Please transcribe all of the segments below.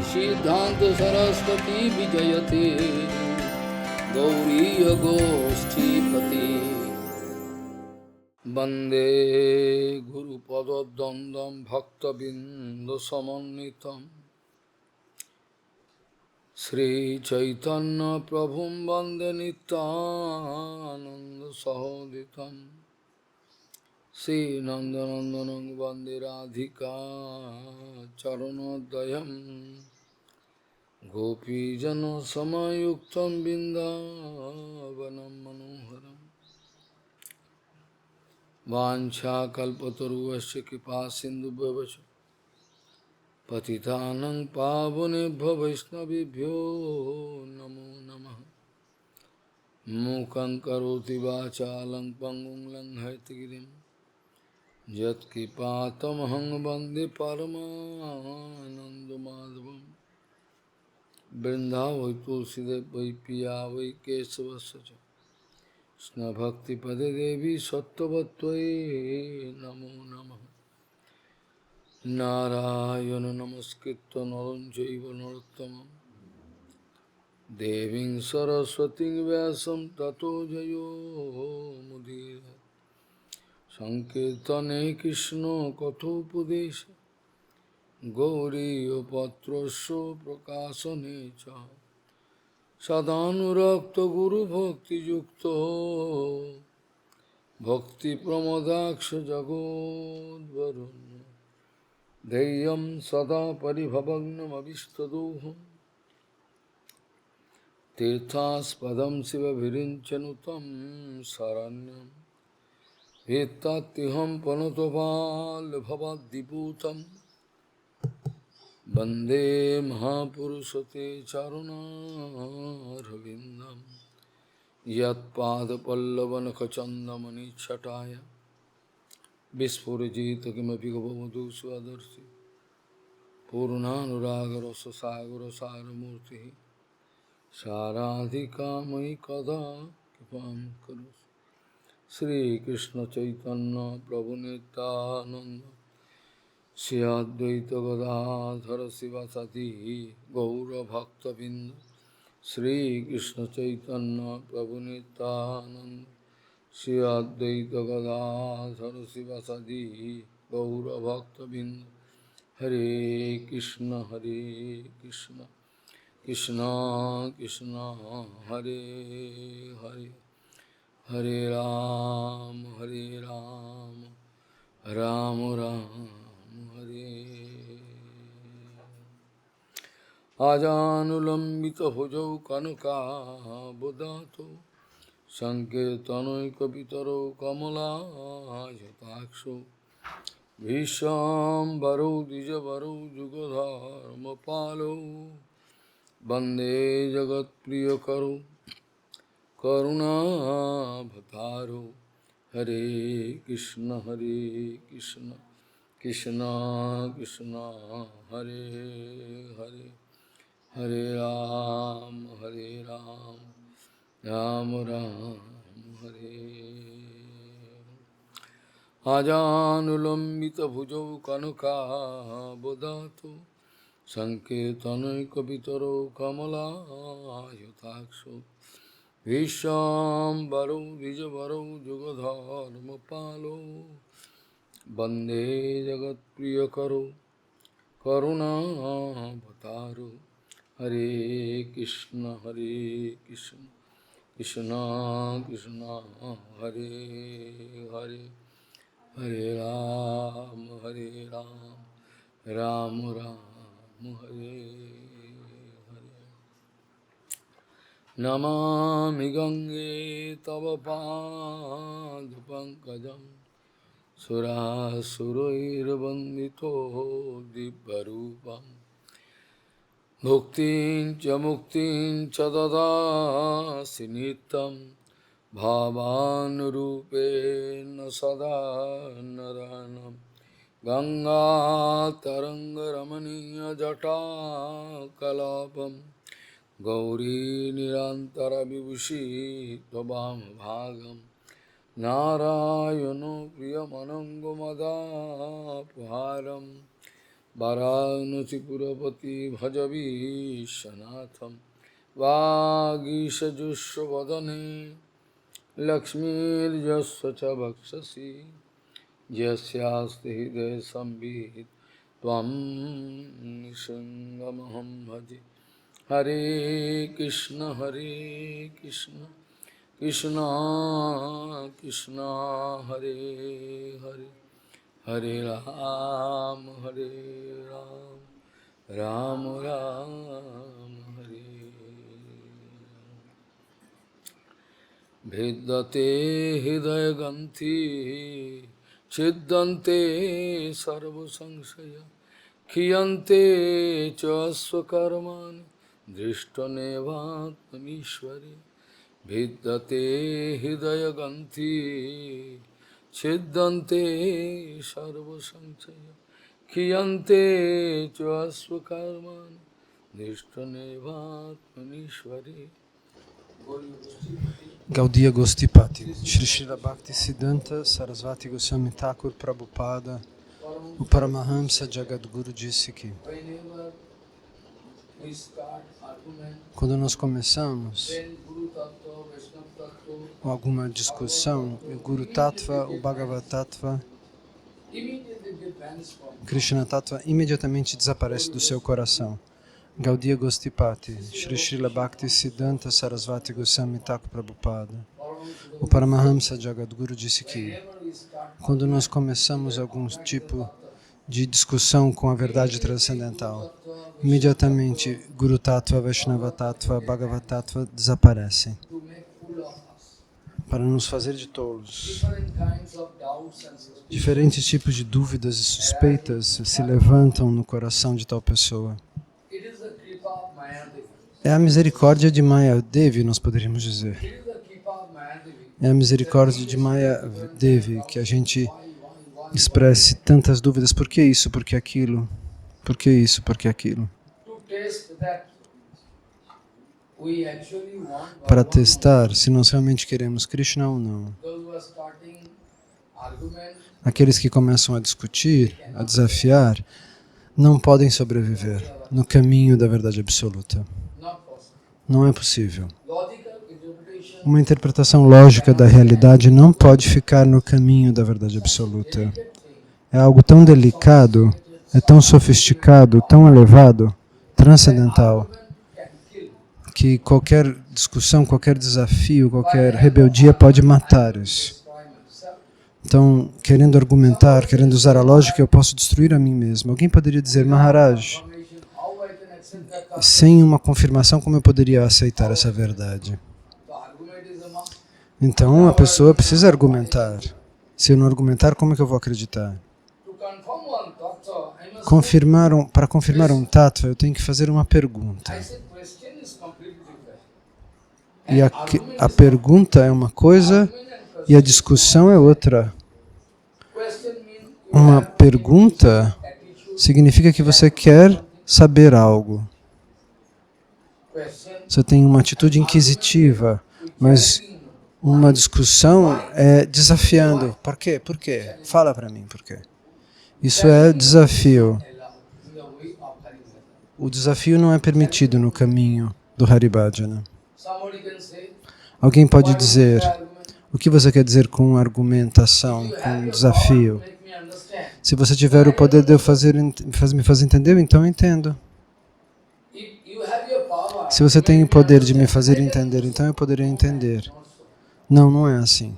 सिद्धांत सरस्वती विजयते गौरी गोष्ठीपति वंदे गुरुपद्वंदं भक्तबिंदुसमन्वितं श्रीचैतन्य प्रभुं वंदे नित्यानंद सहोदितं श्रीनंदनंदनं वंदे राधिका चरणोदयं गोपीजनसमायुक्तं बिन्दावनं मनोहरम् वाञ्छाकल्पतरुश्च कृपा सिन्धुभ्यश्च पतितानं पावनेभ्यो वैष्णवेभ्यो नमो नमः। मूकं करोति वाचालं पङ्गुं लङ्घयतिगिरिं यत्कृपातमहं वन्दे परमानन्दमाधवं। वृन्दावै तुलसीदेव वै पिया वै केशवस्य च कृष्णभक्तिपदे देवी सत्त्ववत्त्वयि नमो नमः। नारायण नमस्कृत्य नरं चैव नरोत्तमं देवीं सरस्वतीं व्यासं ततो जयो मुदीरये। संकीर्तने कृष्ण कथोपदेश गौरीयपत्रस्य प्रकाशने च सदानुरक्त गुरुभक्तियुक्तो भक्तिप्रमोदाक्ष जगोद्वरुण्य धैर्यं सदा परिभवग्नमभिष्टदोहं तीर्थास्पदं शिवभिरिञ्चनुतं शरण्यं एतत्यहं पनुतपाल्भवद्दिपूतं वन्दे महापुरुषते चरुणारविन्दं यत्पादपल्लवनखचन्दमणिच्छटाय विस्फुरजित किमपि गपवधू स्वदर्शि पूर्णानुरागरससागरसारमूर्तिः साराधिकामयि कदा कृपां करोतु। श्रीकृष्ण चैतन्य प्रभु नित्यानंद श्री अद्वैत गदाधर शिवसति गौरभक्तबिंद श्रीकृष्ण चैतन्य प्रभु नित्यानंद श्री अद्वैत गदाधर शिवसति गौरभक्तबिंद। हरे कृष्ण कृष्ण कृष्ण हरे हरे हरे राम राम राम हरे। आजानुलंबित भुजौ कनकाबुदातो संकीर्तनैकपितरो कमलायताक्षो भीष्मबरो द्विजबरो जुगधर्मपालो वन्दे जगत्प्रियकरो करुणाभतारो। हरे कृष्ण कृष्ण कृष्ण हरे हरे हरे राम राम राम हरे। आजानुलंबित भुजौ कनकाबुदातो संकीर्तनैकपितरो कमलायताक्षो भीष्मबरो द्विजबरो जुगधर्मपालो वन्दे जगत्प्रियकरो करुणाभतारो। हरे कृष्ण कृष्ण कृष्ण हरे हरे हरे राम राम राम हरे हरे। नमामि गंगे तव पादपङ्कजं सुरासुरैर्वन्दितो दिव्यरूपं भुक्तिं च मुक्तिं च ददासि नित्यं भावानुरूपेण सदा नरानं। गङ्गातरङ्गरमणीयजटाकलापं गौरी निरन्तरविभूषि त्ववामभागं। नारायणो प्रियमनङ्गमदापहारं Varanasi Purapati Bhajavishanatham Vagishajusha Vadane Lakshmir Jasya Cha Bhakshasi Jasyasti Hidaya Sambhit Tvam Nisingamaham Bhaji Hare Krishna Krishna Krishna Hare Hare Hare Ram Ram Ram Hare Vedate Hidaya Ganti Chiddante Sarva Samshaya Khiyante Chasva Karmani Drishtanevatmishwari Vidyate Hidaya Ganti Chiddante Sarva Samshaya Khiyante Chasva Karmani Drishtanevatmishwari. Gaudiya Gostipati, Shri Srila Bhaktisiddhanta Sarasvati Goswami Thakur Prabhupada, o Paramahamsa Jagadguru disse que quando nós começamos alguma discussão, o Guru Tattva, o Bhagavad Tattva, Krishna Tattva imediatamente desaparece do seu coração. Gaudiya Gostipati, Shri Srila Bhaktisiddhanta Sarasvati Goswami Thakur Prabhupada, o Paramahamsa Jagadguru disse que quando nós começamos algum tipo de discussão com a verdade transcendental, imediatamente Guru Tattva, Vaishnava Tattva, Bhagavad Tattva desaparecem para nos fazer de tolos. Diferentes tipos de dúvidas e suspeitas se levantam no coração de tal pessoa. É a misericórdia de Maya Devi, nós poderíamos dizer. É a misericórdia de Maya Devi que a gente expresse tantas dúvidas. Por que isso? Por que aquilo? Por que isso? Por que aquilo? Para testar se nós realmente queremos Krishna ou não. Aqueles que começam a discutir, a desafiar, não podem sobreviver no caminho da verdade absoluta. Não é possível. Uma interpretação lógica da realidade não pode ficar no caminho da verdade absoluta. É algo tão delicado, é tão sofisticado, tão elevado, transcendental, que qualquer discussão, qualquer desafio, qualquer rebeldia pode matar isso. Então, querendo argumentar, querendo usar a lógica, eu posso destruir a mim mesmo. Alguém poderia dizer, Maharaj, sem uma confirmação, como eu poderia aceitar essa verdade? Então, a pessoa precisa argumentar. Se eu não argumentar, como é que eu vou acreditar? Para confirmar um tattva, eu tenho que fazer uma pergunta. E a pergunta é uma coisa e a discussão é outra. Uma pergunta significa que você quer saber algo. Você tem uma atitude inquisitiva, mas uma discussão é desafiando. Por quê? Por quê? Fala para mim por quê. Isso é desafio. O desafio não é permitido no caminho do Haribhajana. Alguém pode dizer, o que você quer dizer com argumentação, com desafio? Se você tiver o poder de me fazer entender, então eu entendo. Se você tem o poder de me fazer entender, então eu poderia entender. Não, não é assim.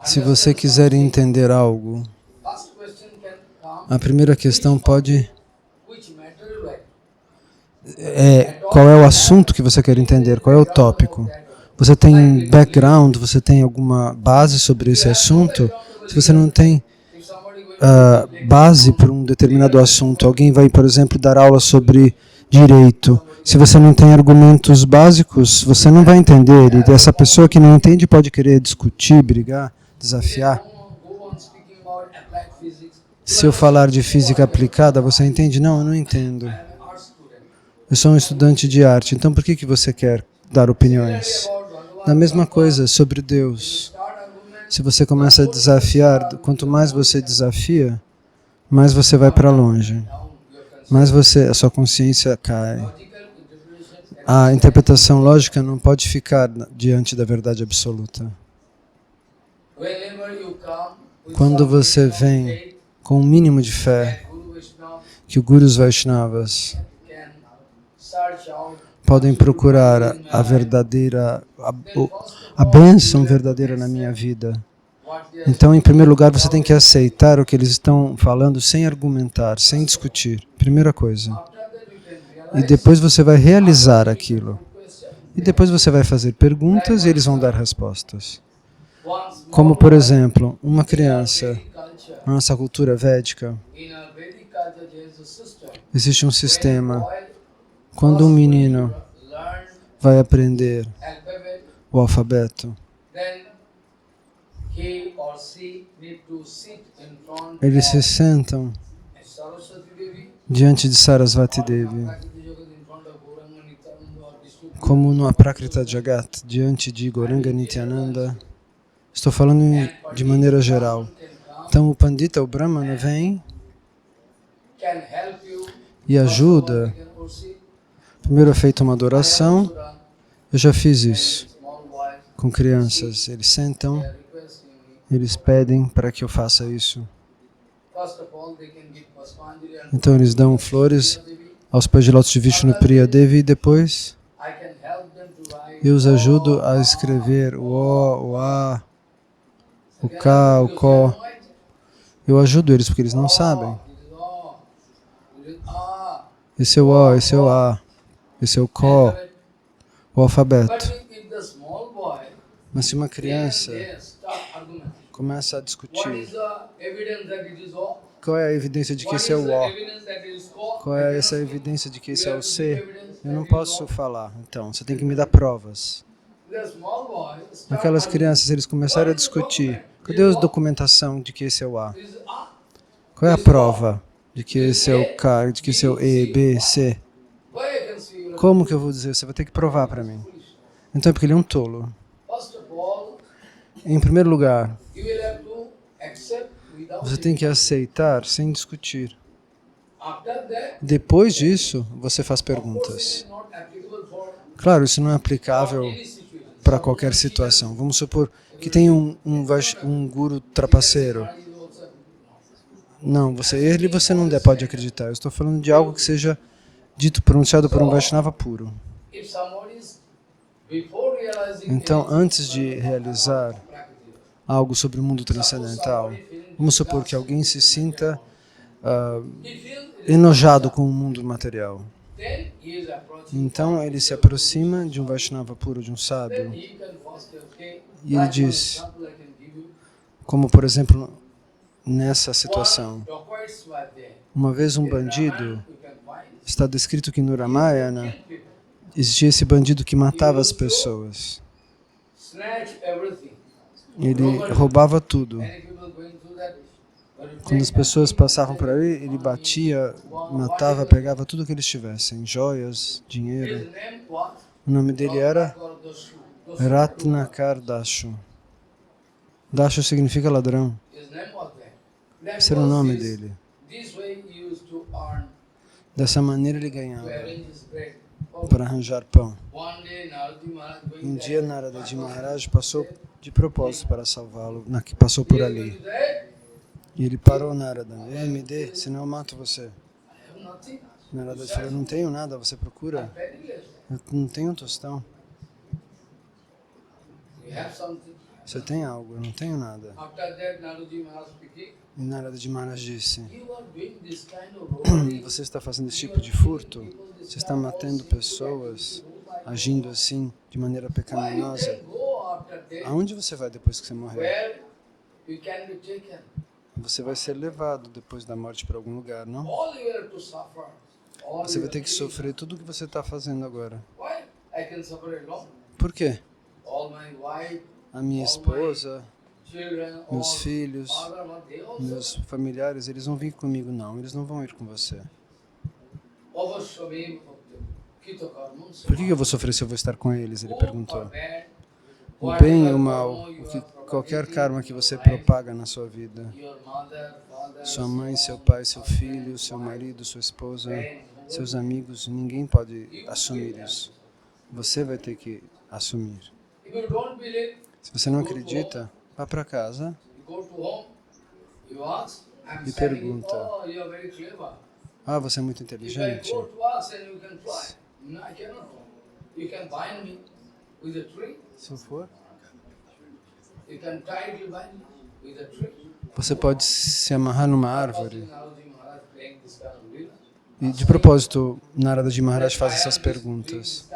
Se você quiser entender algo, a primeira questão pode... qual é o assunto que você quer entender? Qual é o tópico? Você tem background? Você tem alguma base sobre esse assunto? Se você não tem base para um determinado assunto, alguém vai, por exemplo, dar aula sobre direito. Se você não tem argumentos básicos, você não vai entender. E essa pessoa que não entende pode querer discutir, brigar, desafiar. Se eu falar de física aplicada, você entende? Não, eu não entendo. Eu sou um estudante de arte, então por que você quer dar opiniões? Da mesma coisa sobre Deus. Se você começa a desafiar, quanto mais você desafia, mais você vai para longe, mais a sua consciência cai. A interpretação lógica não pode ficar diante da verdade absoluta. Quando você vem com um mínimo de fé, que os Gurus Vaishnavas podem procurar a verdadeira, a bênção verdadeira na minha vida. Então, em primeiro lugar, você tem que aceitar o que eles estão falando sem argumentar, sem discutir. Primeira coisa. E depois você vai realizar aquilo. E depois você vai fazer perguntas e eles vão dar respostas. Como, por exemplo, uma criança, na nossa cultura védica, existe um sistema. Quando um menino vai aprender o alfabeto, eles se sentam diante de Sarasvati Devi, como no Aprakrita Jagat, diante de Gauranga Nityananda. Estou falando de maneira geral. Então o Pandita, o Brahmana, vem e ajuda. Primeiro é feita uma adoração. Eu já fiz isso com crianças. Eles sentam, eles pedem para que eu faça isso. Então eles dão flores aos pés de lótus de Vishnu Priya Devi e depois eu os ajudo a escrever o O, o A, o K, o Ko. Eu ajudo eles porque eles não sabem. Esse é o O, esse é o A, esse é o Ko, o alfabeto. Mas se uma criança começa a discutir qual é a evidência de que esse é o O, qual é essa evidência de que esse é o C, eu não posso falar. Então, você tem que me dar provas. Aquelas crianças, eles começaram a discutir. Cadê a documentação de que esse é o A? Qual é a prova de que esse é o K, de que esse é o E, B, C? Como que eu vou dizer? Você vai ter que provar para mim. Então é porque ele é um tolo. Em primeiro lugar, você tem que aceitar sem discutir. Depois disso, você faz perguntas. Claro, isso não é aplicável para qualquer situação. Vamos supor que tem um guru trapaceiro. Não, ele você não pode acreditar. Eu estou falando de algo que seja dito, pronunciado por um Vaishnava puro. Então, antes de realizar algo sobre o mundo transcendental, vamos supor que alguém se sinta enojado com o mundo material. Então, ele se aproxima de um Vaishnava puro, de um sábio, e ele diz, como por exemplo, nessa situação, uma vez um bandido, está descrito que no Ramayana, existia esse bandido que matava as pessoas. Ele roubava tudo. Quando as pessoas passavam por ali, ele batia, matava, pegava tudo que eles tivessem, joias, dinheiro. O nome dele era Ratnakar Dashu. Dashu significa ladrão. Esse era o nome dele. Dessa maneira ele ganhava para arranjar pão. Um dia Naradaji Maharaj passou de propósito para salvá-lo, passou por ali. E ele parou Narada. Me dê, senão eu mato você. Narada falou, não tenho nada, você procura? Eu não tenho um tostão. Você tem algo? Eu não tenho nada. E Narada Maharaj disse, você está fazendo esse tipo de furto? Você está matando pessoas, agindo assim, de maneira pecaminosa? Aonde você vai depois que você morrer? Você vai ser levado depois da morte para algum lugar, não? Você vai ter que sofrer tudo o que você está fazendo agora. Por quê? A minha esposa, meus filhos, meus familiares, eles vão vir comigo, não. Eles não vão ir com você. Por que eu vou sofrer se eu vou estar com eles? Ele perguntou. O bem e o mal, qualquer karma que você propaga na sua vida, sua mãe, seu pai, seu filho, seu marido, sua esposa, seus amigos, ninguém pode assumir isso. Você vai ter que assumir. Se você não acredita, vá para casa e pergunta: ah, você é muito inteligente? Se eu for, você pode se amarrar numa árvore. E de propósito, Naradaji Maharaj faz essas perguntas.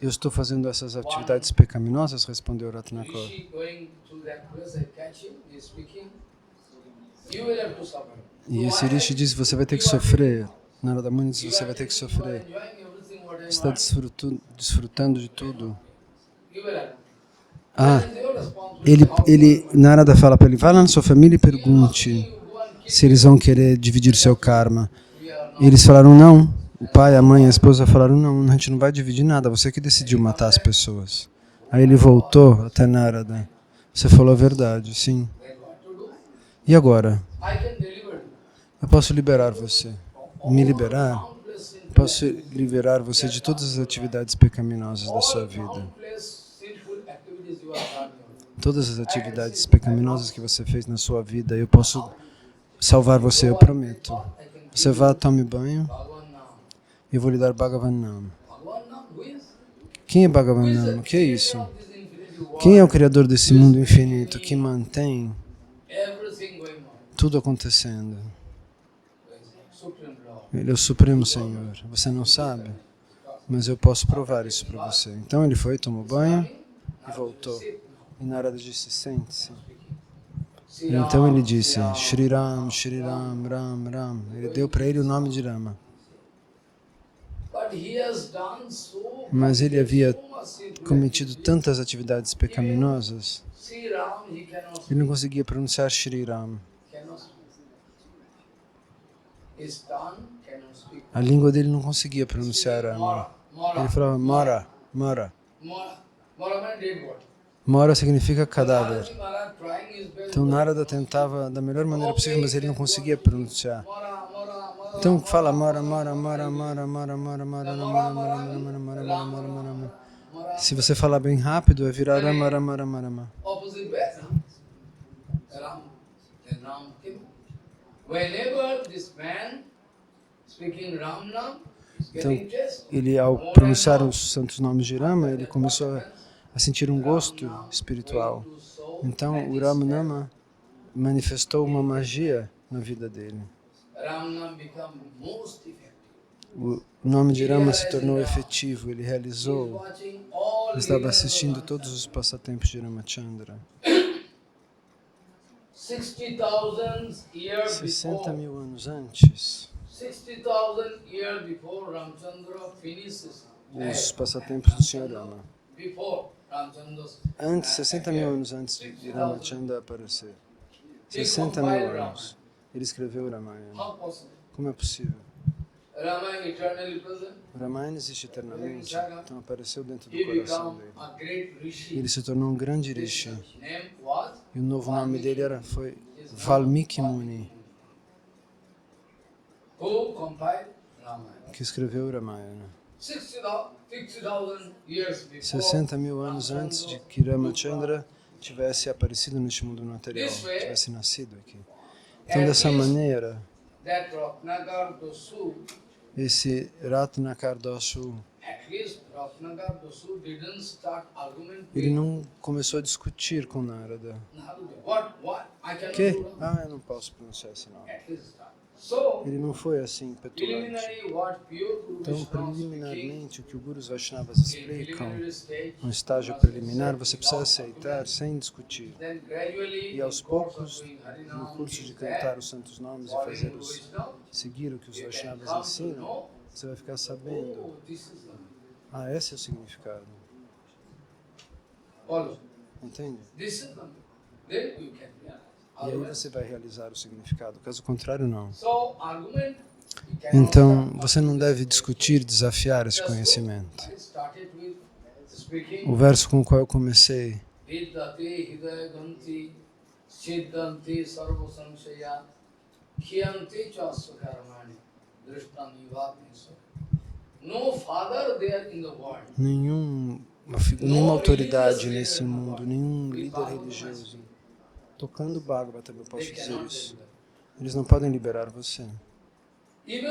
Eu estou fazendo essas atividades pecaminosas? Respondeu Ratnakor. E esse Rishi diz: você vai ter que sofrer. Narada Muni diz: você vai ter que sofrer. Você está desfrutando de tudo. Narada fala para ele: vá lá na sua família e pergunte se eles vão querer dividir o seu karma. E eles falaram não. O pai, a mãe e a esposa falaram não, a gente não vai dividir nada, você que decidiu matar as pessoas. Aí ele voltou até Narada. Você falou a verdade, sim. E agora? Eu posso liberar você. Me liberar? Posso liberar você de todas as atividades pecaminosas da sua vida. Todas as atividades pecaminosas que você fez na sua vida, eu posso salvar você, eu prometo. Você vá, tome banho, e eu vou lhe dar Bhagavan Nama. Quem é Bhagavan Nama? O que é isso? Quem é o Criador desse mundo infinito que mantém tudo acontecendo? Ele é o Supremo Senhor. Você não sabe, mas eu posso provar isso para você. Então ele foi, tomou banho e voltou. E Narada disse: sente-se. Então ele disse: Shri Ram, Shri Ram, Ram, Ram. Ele deu para ele o nome de Rama. Mas ele havia cometido tantas atividades pecaminosas, ele não conseguia pronunciar Shri Ram. A língua dele não conseguia pronunciar Rama. Ele falava Mara, Mara. Mara significa cadáver. Então Narada tentava da melhor maneira possível, mas ele não conseguia pronunciar. Então fala Mara, Mara, Mara, Mara, Mara, Mara, Mara, Mara, Mara, Mara, Mara, Mara, Mara, Mara. Se você falar bem rápido, vai virar Rama, Rama, Rama, Rama. Então, ele ao pronunciar os santos nomes de Rama, ele começou a sentir um gosto espiritual. Então, o Ram Nama manifestou uma magia na vida dele. O nome de Rama se tornou efetivo, ele realizou, ele estava assistindo todos os passatempos de Ramachandra. 60 mil anos antes, os passatempos do Sr. Rama. Antes, 60 mil anos antes de Ramachandra aparecer, 60 mil anos, ele escreveu o Ramayana. Como é possível? O Ramayana existe eternamente, então apareceu dentro do coração dele. Ele se tornou um grande Rishi. E o novo nome dele foi Valmiki Muni, que escreveu o Ramayana. 60 mil anos antes de que Ramachandra tivesse aparecido neste mundo material, tivesse nascido aqui. Então, dessa maneira, esse Ratnakar Dasu, ele não começou a discutir com Narada. Que? Ah, eu não posso pronunciar esse nome. Ele não foi assim petulante. Então, preliminarmente, o que os Gurus Vaishnavas explicam, no estágio preliminar, você precisa aceitar sem discutir. E aos poucos, no curso de cantar os santos nomes e seguir o que os Vaishnavas ensinam, você vai ficar sabendo. Ah, esse é o significado. Entende? E aí você vai realizar o significado, caso contrário, não. Então, você não deve discutir, desafiar esse conhecimento. O verso com o qual eu comecei Vidyate hidaya ganti siddhanti sarva samshaya khyanti chasvakarmani drishtani bhatni. No father there in the world. Nenhuma autoridade nesse mundo, nenhum líder religioso. Tocando Bhagavata, eu posso dizer isso. Eles não podem liberar você. Eles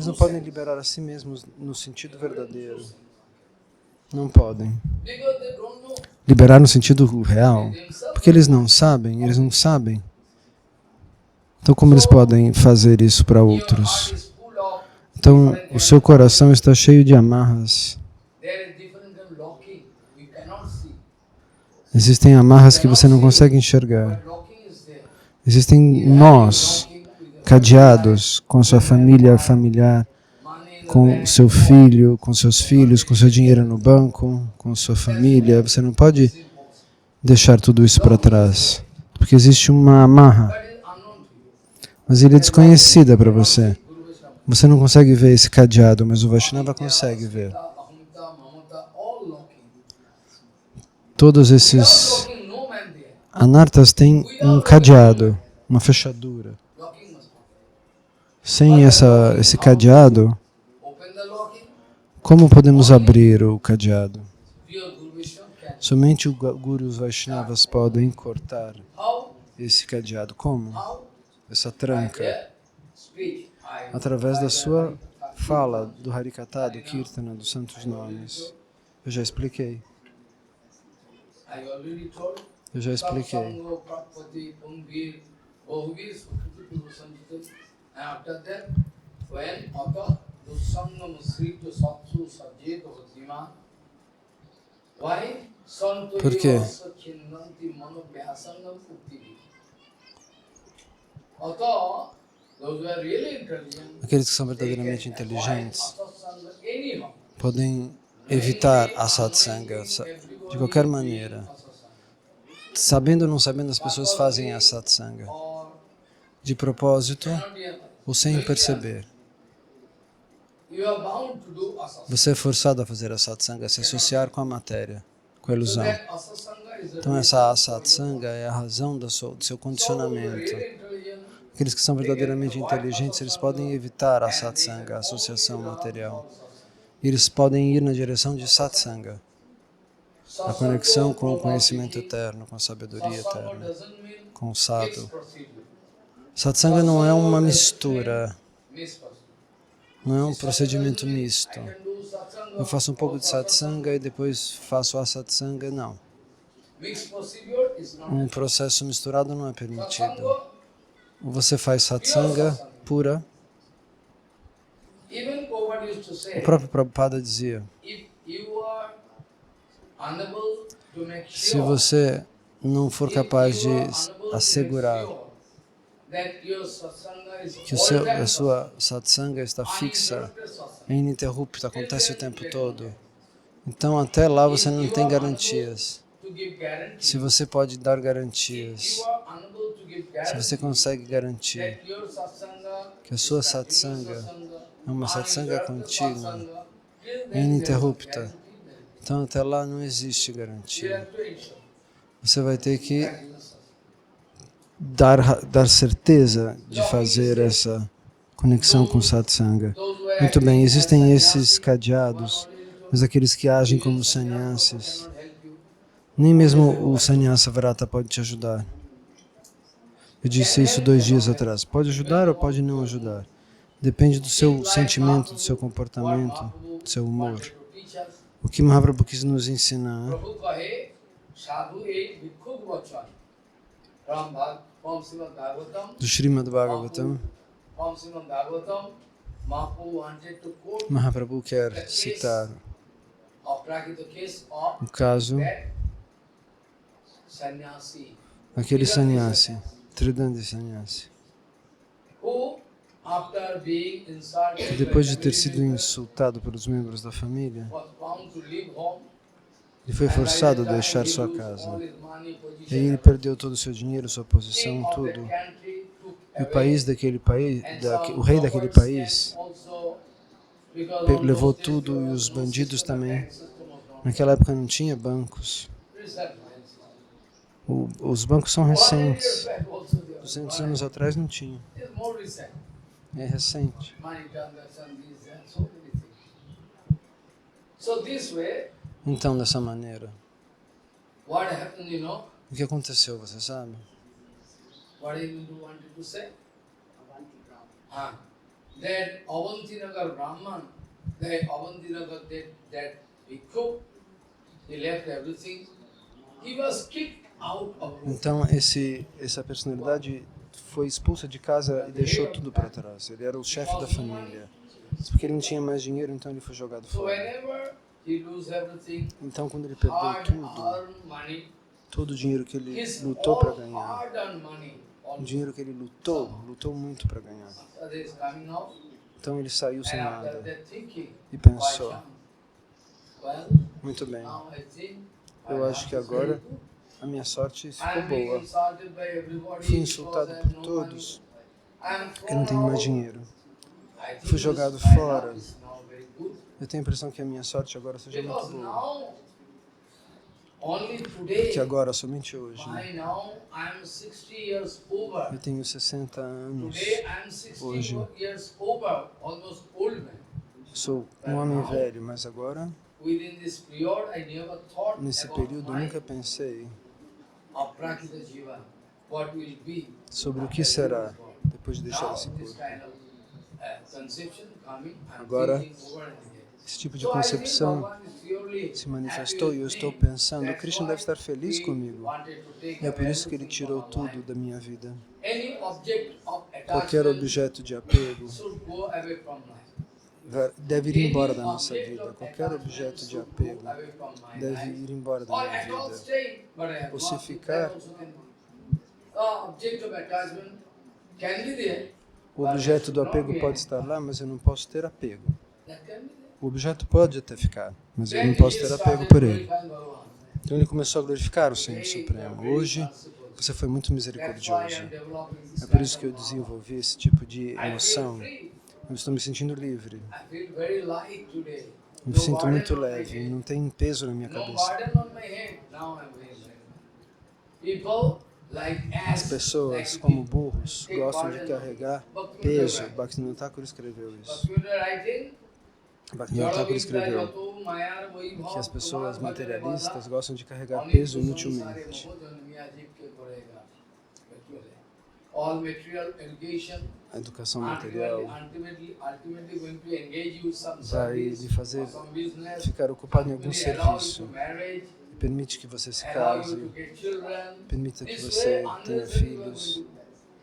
não podem liberar a si mesmos no sentido verdadeiro. Não podem. Liberar no sentido real. Porque eles não sabem. Então como eles podem fazer isso para outros? Então o seu coração está cheio de amarras. Existem amarras que você não consegue enxergar. Existem nós, cadeados com sua família familiar, com seu filho, com seus filhos, com seu dinheiro no banco, com sua família. Você não pode deixar tudo isso para trás, porque existe uma amarra, mas ele é desconhecida para você. Você não consegue ver esse cadeado, mas o Vaishnava consegue ver. Todos esses anartas têm um cadeado, uma fechadura. Sem esse cadeado, como podemos abrir o cadeado? Somente o Guru e os Vaishnavas podem cortar esse cadeado. Como? Essa tranca. Através da sua fala, do Harikatha, do Kirtana, dos santos nomes. Eu já expliquei. Por quê? Aqueles que são verdadeiramente inteligentes podem evitar a satsanga de qualquer maneira. Sabendo ou não sabendo, as pessoas fazem a satsanga de propósito ou sem perceber. Você é forçado a fazer a satsanga, a se associar com a matéria, com a ilusão. Então essa satsanga é a razão do seu condicionamento. Aqueles que são verdadeiramente inteligentes, eles podem evitar a satsanga, a associação material. Eles podem ir na direção de satsanga, a conexão com o conhecimento eterno, com a sabedoria eterna, com o sadhu. Satsanga não é uma mistura, não é um procedimento misto. Eu faço um pouco de satsanga e depois faço a satsanga, não. Um processo misturado não é permitido. Você faz satsanga pura. O próprio Prabhupada dizia, se você não for capaz de assegurar que a sua satsanga está fixa, é ininterrupta, acontece o tempo todo, então até lá você não tem garantias. Se você pode dar garantias, se você consegue garantir que a sua satsanga é uma satsanga contínua, é ininterrupta, então até lá não existe garantia. Você vai ter que dar certeza de fazer essa conexão com satsanga. Muito bem, existem esses cadeados, mas aqueles que agem como sannyasis, nem mesmo o sannyasa vrata pode te ajudar. Eu disse isso 2 dias atrás. Pode ajudar ou pode não ajudar. Depende do seu sentimento, do seu comportamento, do seu humor. O que Mahaprabhu quis nos ensinar do Srimad Bhagavatam, Mahaprabhu quer citar o caso daquele sannyasi, Tridandi sannyasi, que depois de ter sido insultado pelos membros da família, ele foi forçado a deixar sua casa. E aí ele perdeu todo o seu dinheiro, sua posição, tudo. E o rei daquele país levou tudo e os bandidos também. Naquela época não tinha bancos. Os bancos são recentes. 200 anos atrás não tinha. É recente. Então, dessa maneira, o que aconteceu, você sabe? That Avantinagar Brahman, that bhikkhu, he left everything. He was kicked out of Rome. Então, essa personalidade foi expulsa de casa e deixou tudo para trás. Ele era o chefe da família. Porque ele não tinha mais dinheiro, então ele foi jogado So fora. whenever he lose everything, Então, quando ele perdeu tudo, hard-earned money, todo o dinheiro que ele his lutou para all ganhar, hard-earned money, o dinheiro que ele lutou muito para ganhar. that is coming out, Então ele saiu sem and after nada that thinking, e pensou, well, muito bem, now I think eu acho que agora a minha sorte ficou I'm being boa. insulted by everybody Fui because insultado I have por no todos, money. I'm que não tenho mais thrown out. dinheiro. I think Fui jogado this by fora. now is now very good. Eu tenho a impressão que a minha sorte agora seja muito Because boa. now, only today, Que agora, somente hoje, by now, I'm 60 years over. eu tenho 60 anos, Today I'm 60 hoje. years over, almost old man. sou um homem velho, mas agora, Within this period, I never thought nesse about período, eu my nunca pensei aprakita jiva, what will be sobre o que será depois de deixar now. esse This corpo. kind of conception coming, I'm Agora, thinking over and again. Esse tipo de So I think concepção Bhagavan is purely se manifestou e eu estou happy with me. pensando, That's Krishna why deve estar feliz he comigo. wanted to take E é por away isso que ele everything tirou from our tudo life. da minha vida. Any object of Qualquer attachment objeto de apego should go away from life. deve ir embora Any da nossa object vida. of Qualquer attachment objeto de should apego go away from my deve life. ir embora da Or minha at all vida. stay, but I have Ou se lost it, ficar, that also can be. Object of attachment can be there, o but objeto should do not apego be pode there. estar lá, mas eu não posso ter apego. That can be there. O objeto pode até ficar, mas eu Then não posso he ter started apego por ele. glorifying Bhagavan. Então ele começou a glorificar o Senhor Hey, Supremo. you are Hoje very merciful. você foi muito That's why misericordioso. I'm developing this É por isso kind que eu of power. desenvolvi esse tipo de I feel emoção. free. Eu estou me sentindo livre. I feel very light today. Me No sinto burden muito on my leve. head. Não tem peso na minha No cabeça. burden on my head. Now I'm very light. People like As ants, pessoas, like como burros, gostam de carregar peso. Bhaktivinoda Thakur escreveu isso. Bhaktivinoda Thakur escreveu que as pessoas materialistas gostam de carregar peso inutilmente. All material education A educação material ultimately going to engage you some vai service lhe fazer or some business, ficar ocupado em algum ultimately allow you to serviço. marriage, Permite que você se allow you case, to get children. permita que This você way, tenha unnecessarily you are filhos. going to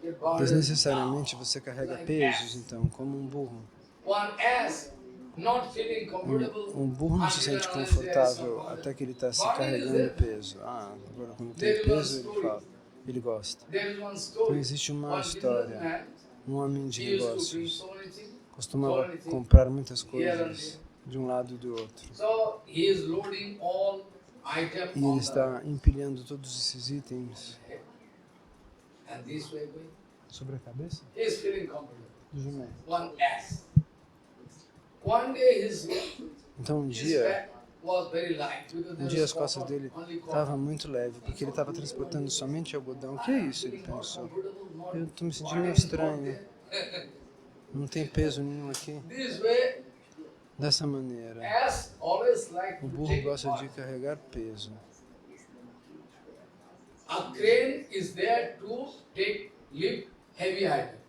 get burdened Desnecessariamente down. você carrega pesos, então, como um burro. One ants not feeling comfortable Um burro não se until sente and unless there is some confortável burden. até que ele está se Burden is carregando there. peso. Agora quando tem peso ele fala, ele gosta. There is one Então story. existe uma One história. businessman, Um homem de he used to bring negócios so many things. costumava comprar muitas coisas de um lado e do outro. So he is loading all items E ele on está empilhando todos esses itens the head. And this way going, sobre a cabeça he is feeling comfortable. do jumento. One ass. One day his Então um his dia, back was very light because there as was costas cotton, dele only cotton. estavam muito leves, porque ele estava transportando somente algodão. O que é isso? Ele pensou. Eu estou me sentindo meio estranho. Não tem peso nenhum aqui. This way, Dessa maneira, ass always like o to burro take gosta de part. carregar peso. A crane is there to lift heavy item.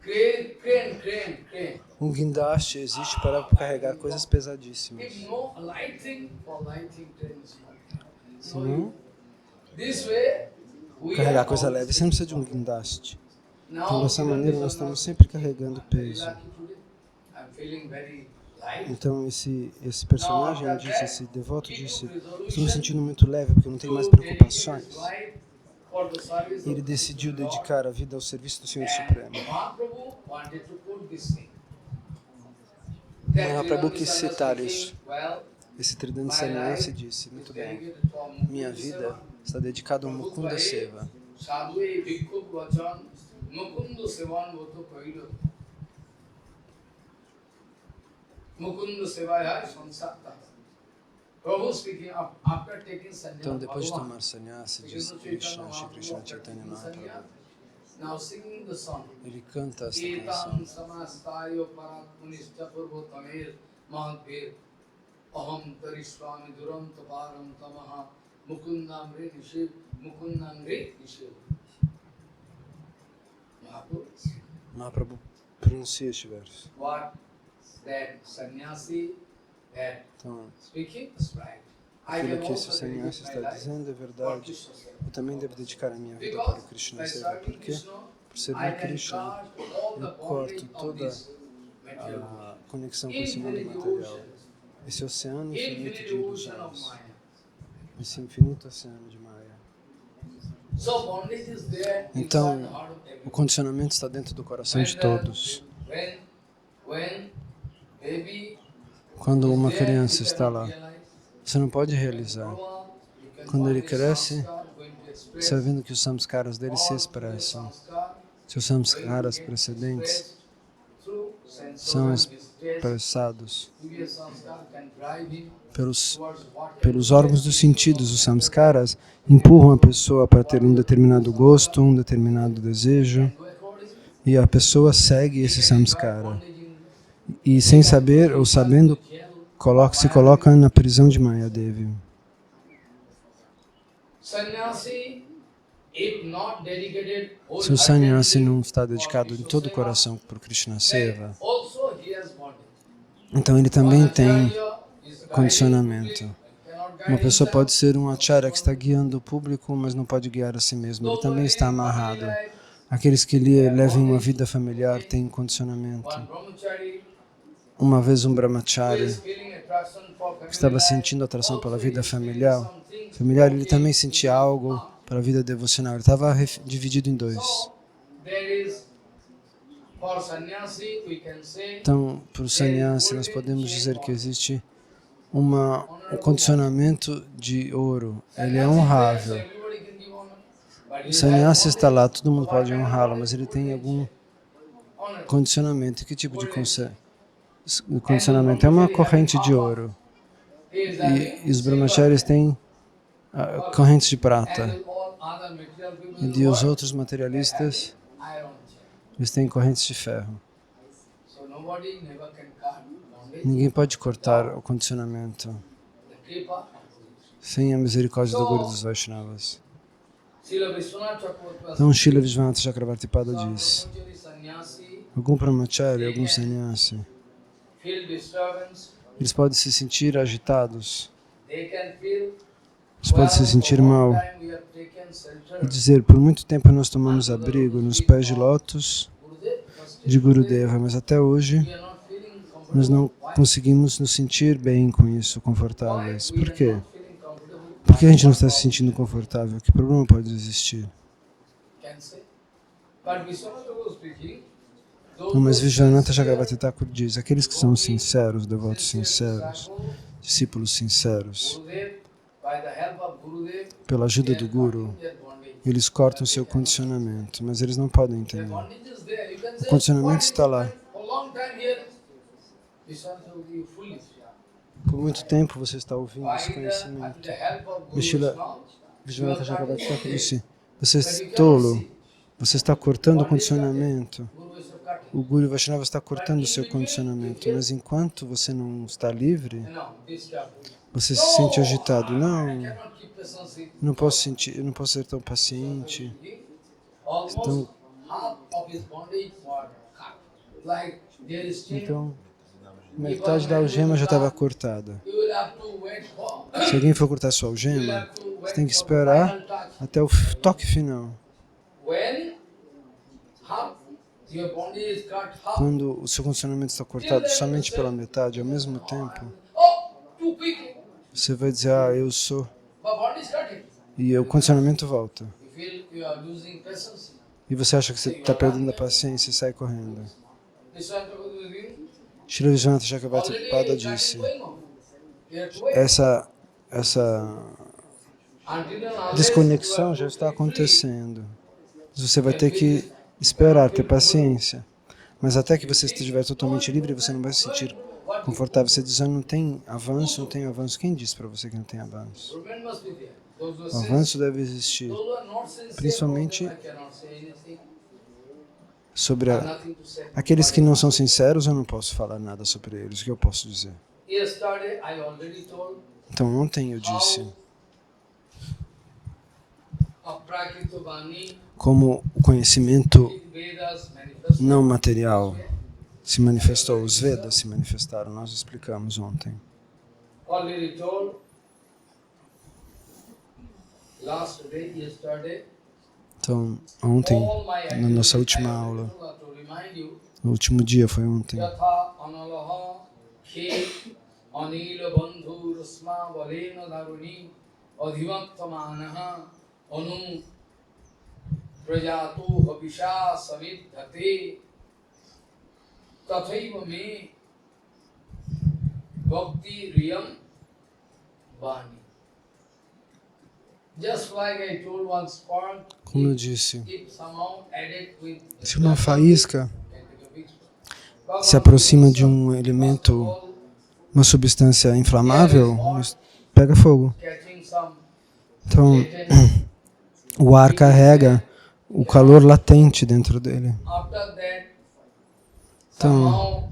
Crane. Um guindaste existe para carregar coisas pesadíssimas. If no lighting for lighting crane is not. Se não, This way, we carregar are coisa always- leve, você não precisa de um guindaste. Então, Now, dessa even maneira, this nós is not- estamos sempre carregando I'm very peso. lucky today. I'm feeling very light. Então, esse personagem disse, esse devoto disse, estou me sentindo muito leve porque eu não tenho mais preocupações. E ele decidiu dedicar a vida ao serviço do Senhor Supremo. Mahaprabhu wanted to put this thing. Mahaprabhu quis citar isso. Well, Esse Tridente Sannyasi disse, muito bem, minha vida está dedicada ao Mukunda Seva. Sadhue bhikkhu vachan mukunda sevan voto kailo. Mukunda sevaya sansata. Prabhu speaking after taking Então, sannyas, depois de Bhagavan, tomar sannyasa, Krishna diz Krishna, Shri Chaitanya Krishna Mahaprabhu Chaitanya taking Mahaprabhu, sannyas, now singing the song. ele canta esta Etam canção. samastayo paratmunishcha purvotamir mahadbir aham tarishvami duranta param tamaha mukundamri nishiv. Mahaprabhu pronuncia este verso. What that sannyasi that Então, speaking is right. I aquilo can que esse also sannyasa dedicate my está life dizendo é for verdade. Krishna Seva. Eu também devo dedicar a minha vida para Because o Krishna by Seva. serving Por quê? Krishna, Por I servir can Krishna, cut all the eu corto bondage of toda this material world. a conexão com esse mundo material. Esse oceano infinito de ilusões. Esse infinito oceano de Maya. So bondage is there Então, inside the heart of o everyone. condicionamento está dentro do coração de todos. When baby Quando uma is there, criança you está cannot lá, realize. você não pode When realizar. grow up, you can Quando ele find the cresce, samskar going to express sabendo que os samskaras dele se all the expressam. samskar Seus going samskaras to get precedentes expressed through são sensorial distress. expressados Previous samskar can drive him pelos towards what pelos órgãos dos sentidos. Os samskaras empurram a pessoa para ter um determinado gosto, um determinado desejo, do according. e a pessoa segue esse Enjoy samskara. bondage in E sem saber ou sabendo, se coloca na prisão de Mayadevi. Sannyasi, if not dedicated Se o sannyasi wholeheartedly não está for dedicado de Krishna todo o Seva, coração para o Krishna then Seva, also he has bondage. então ele também tem Acharya is guiding condicionamento. public, cannot guide Uma pessoa himself. pode ser um acharya que está guiando o público, mas não pode guiar a si mesmo. Ele também está amarrado. Aqueles que levam uma vida familiar têm condicionamento. One brahmachari Uma vez um who brahmachari is feeling attraction for family que estava life, sentindo atração pela also vida is feeling familiar, something ele também sentia algo para a vida devocional. Ele estava dividido em dois. So, there is, for sannyasi, we can say, Então, para o sannyasi, nós podemos dizer que existe um condicionamento de ouro. Ele é honrável. everybody can give honor, but O he sannyasi has está lá, todo mundo pode honrá-lo, mas ele tem algum honor. condicionamento. Que tipo de condicionamento? É uma corrente de ouro. He is having E os brahmacharis têm correntes de prata. and all other material people in E the os world outros materialistas, have iron chain. eles têm correntes de ferro. So nobody never can cut bondage. Ninguém pode cortar o condicionamento The kripa. sem a misericórdia do Guru dos Vaishnavas. Srila Vishwanath Chakravarti Então, Srila Vishwanath Chakravartipada some diz: brahmachari sannyasi algum brahmachari, algum sannyasi, feel disturbance. eles podem se sentir agitados, They can feel eles podem se sentir for mal long time we have taken shelter. e dizer: por muito tempo nós tomamos abrigo nos pés de lótus Gurudev, but still de Gurudeva, mas até hoje we are not feeling comfortable. nós não Why? conseguimos nos sentir bem com isso, confortáveis. Why we Por quê? are not feeling comfortable? Por que a gente não está se sentindo confortável? Que problema pode existir? Can say. But Vishwanath was speaking. Those Não, mas who Vishwanatha sincere, Chakravarti Thakur diz: aqueles que são sinceros, devotos sinceros, discípulos sinceros, Gurudev, by the help of Gurudev, pela ajuda they do are Guru, cutting their bondage. eles cortam seu condicionamento, mas eles não podem Their entender. bondage is there. You can say, condicionamento "Why está did you lá. spend for a long time here?" Vishwanath will be foolish. Por muito tempo você está ouvindo esse By conhecimento. the help of Guru's Vishila- knowledge, Vishwanatha you are Chakravarti cutting Thakur it. disse: você But é you cannot tolo, see. você está cortando o Bondage is cutting. condicionamento. Guru is cutting. O Guru Vaishnava está cortando o seu condicionamento, mas enquanto você não está livre, No, disturb. você se sente agitado. I Não, cannot keep patience. eu não posso ser tão paciente. Almost Então- half of his bondage was cut. Like there is chain. Então, metade da algema já estava cortada. You will have to wait for. Se alguém for cortar sua You will algema, have to você wait tem que for esperar final touch. até o toque final. When half your bondage is cut, half. Quando o seu condicionamento está cortado somente pela metade, ao mesmo tempo, Oh, too quick. você vai dizer: ah, eu sou, But bondage is cutting. e o condicionamento volta. You feel you are losing patience. E você acha que você está perdendo a paciência e sai correndo. This one was doing. Shri Vishwanatha Chakravarti Already Pada cutting disse: going on. You have to wait. essa Until and unless desconexão you já are está totally free. acontecendo. Você vai ter que esperar, ter paciência. Mas até que você estiver totalmente livre, você não vai se sentir confortável. Você diz, não tem avanço, não tem avanço. Quem disse para você que não tem avanço? O avanço deve existir, principalmente sobre aqueles que não são sinceros. Eu não posso falar nada sobre eles. O que eu posso dizer? Então ontem eu disse como o conhecimento não material se manifestou, os Vedas se manifestaram, nós explicamos ontem. Então, ontem, na nossa última aula, o último dia foi ontem. Tathaiva me bhakti riyam vani. Just like I told one spark, como eu disse, if somehow added with se uma faísca se aproxima de um elemento, uma substância inflamável, pega fogo. catching some Então, o ar carrega o calor latente dentro dele. after that Então, somehow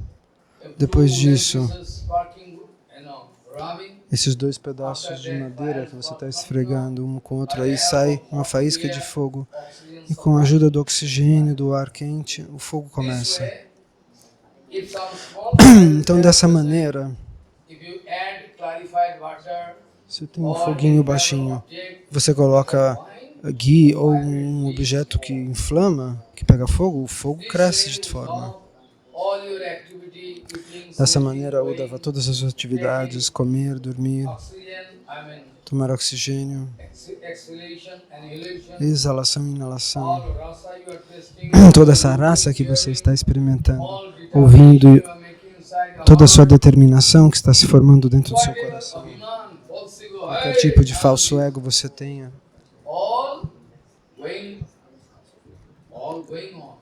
depois disso, sparking, rubbing, esses dois pedaços de madeira que você está esfregando um com o outro, aí sai uma faísca de fogo. oxygen. E com a ajuda do oxigênio, do ar quente, o fogo começa. If some small Então, dessa maneira, if you add clarified water você tem um foguinho baixinho, você coloca ghee ou um objeto que inflama, que pega fogo, o fogo cresce de forma. all your activity, eating, Dessa maneira, Uddhava, todas as suas atividades, comer, dormir, oxygen, tomar oxigênio, exhalation, annihilation, exalação e inalação, all rasa you are tasting, toda essa raça que você está experimentando, all ouvindo, determination you are making inside the toda a sua heart, determinação que está se formando dentro do seu whatever coração, abhiman, false ego, qualquer tipo de falso ego você tenha, all going on.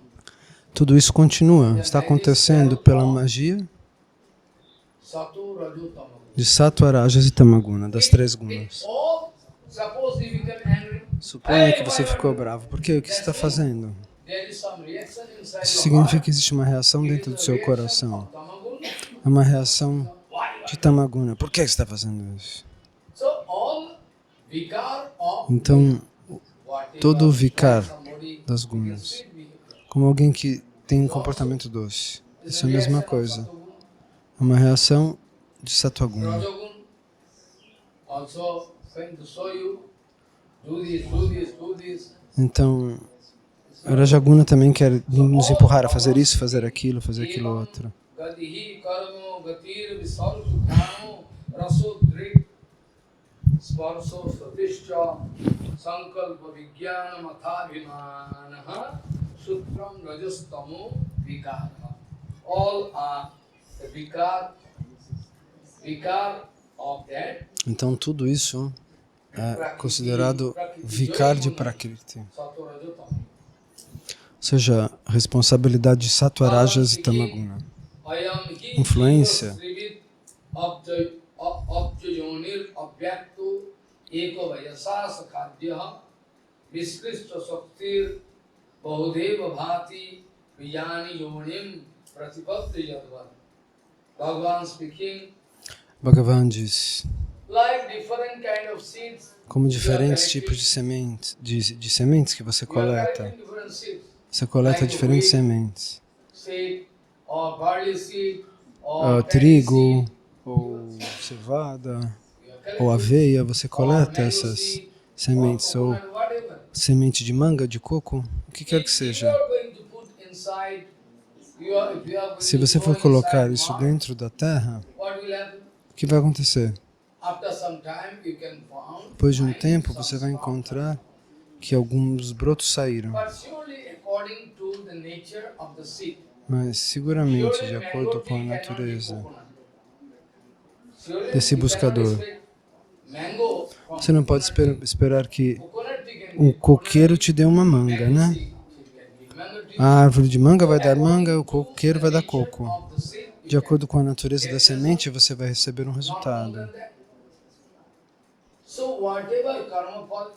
tudo isso continua, está acontecendo pela magia Sato, Raju, Tamo. de Sattva, Rajas e Tamaguna, das três gunas. All, suppose if you get angry, Suponha que você ficou bravo. Por quê? O que você está fazendo? there is some reaction inside Isso your significa heart. que existe uma reação dentro do seu coração. Tamaguna. É uma reação Why? de Tamaguna. Por que você está fazendo isso? So all vikar of Então, whatever todo o vikar somebody das gunas, como alguém que tem um comportamento doce, isso é a mesma coisa. É uma reação de Sattva-guna. Rajagun also going to show you, do this, do this, do this. Então, a Rajaguna também quer nos empurrar a fazer isso, fazer aquilo outro. Gatihi karmo gatir visarvukamo rasodrik sparso satischa sankalpa vijnana mathabhimanaha sutram rajastamo vikara. All are the vikar of that Então, tudo isso é considerado vikar de Prakriti, sato rajatamo. ou seja, responsabilidade de Sattva, Rajas e Tamaguna. Influência Bhagavan diz, como diferentes tipos de sementes, de sementes que você coleta. Você coleta diferentes sementes. Trigo, ou cevada, ou aveia, você coleta essas sementes, ou semente de manga, de coco, o que quer que seja. Se você for colocar isso dentro da terra, o que vai acontecer? Depois de um tempo, você vai encontrar que alguns brotos saíram. Mas seguramente, de acordo com a natureza desse buscador, você não pode esperar que o coqueiro te dê uma manga, né? A árvore de manga vai dar manga, o coqueiro vai dar coco. De acordo com a natureza da semente, você vai receber um resultado.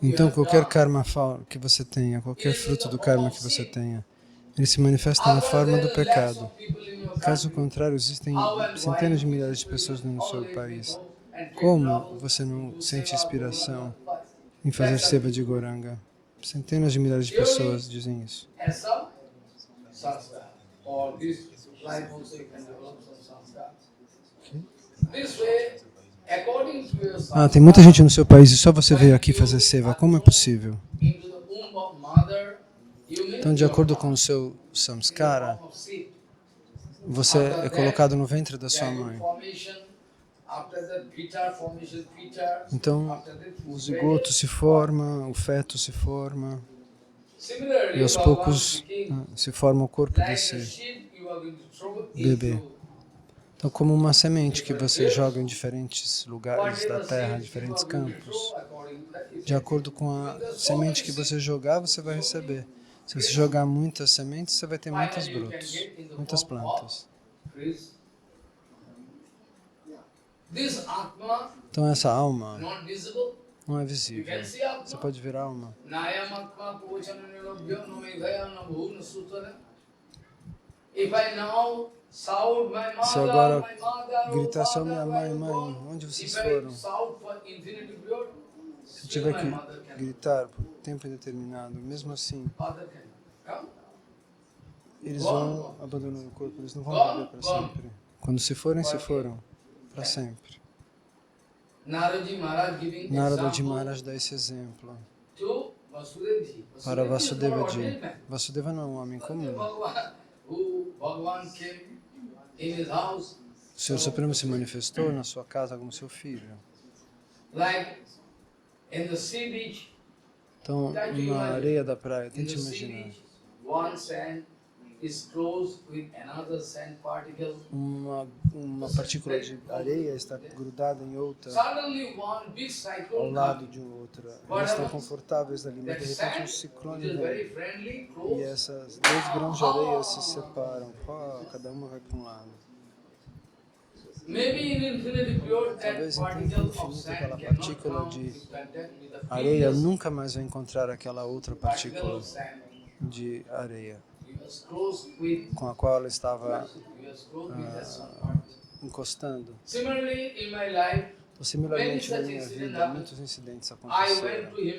Então, qualquer karma que você tenha, qualquer fruto do karma que você tenha, ele se manifesta na forma do pecado. Caso contrário, existem centenas de milhares de pessoas no seu país. Como você não sente inspiração em fazer seva de Gauranga? Centenas de milhares de pessoas dizem isso. Tem muita gente no seu país e só você veio aqui fazer seva. Como é possível? Então, de acordo com o seu samskara, você é colocado no ventre da sua mãe. Então, o zigoto se forma, o feto se forma, e aos poucos se forma o corpo desse bebê. Então, como uma semente que você joga em diferentes lugares da terra, diferentes campos, de acordo com a semente que você jogar, você vai receber. Se você jogar muitas sementes, você vai ter muitos brotos, muitas plantas. Então essa alma não é visível. Você pode ver a alma. Se agora gritar só minha mãe, onde vocês foram? Se eu tiver que gritar por tempo indeterminado, mesmo assim, eles vão abandonar o corpo, eles não vão viver para sempre. Quando se forem, se foram para sempre. Naradaji Maharaj dá esse exemplo para Vasudeva-ji. Vasudeva não é um homem comum. O Senhor Supremo se manifestou na sua casa como seu filho. Então, na areia da praia, tente imaginar. Uma partícula de areia está grudada em outra, ao lado de outra. Elas estão confortáveis ali, mas de repente um ciclone vem e essas 2 grãos de areia se separam. Cada uma vai para um lado. Talvez em tempo infinito aquela partícula de areia nunca mais vai encontrar aquela outra partícula de areia com a qual ela estava encostando. Então, similarmente, na minha vida, muitos incidentes aconteceram. Eu fui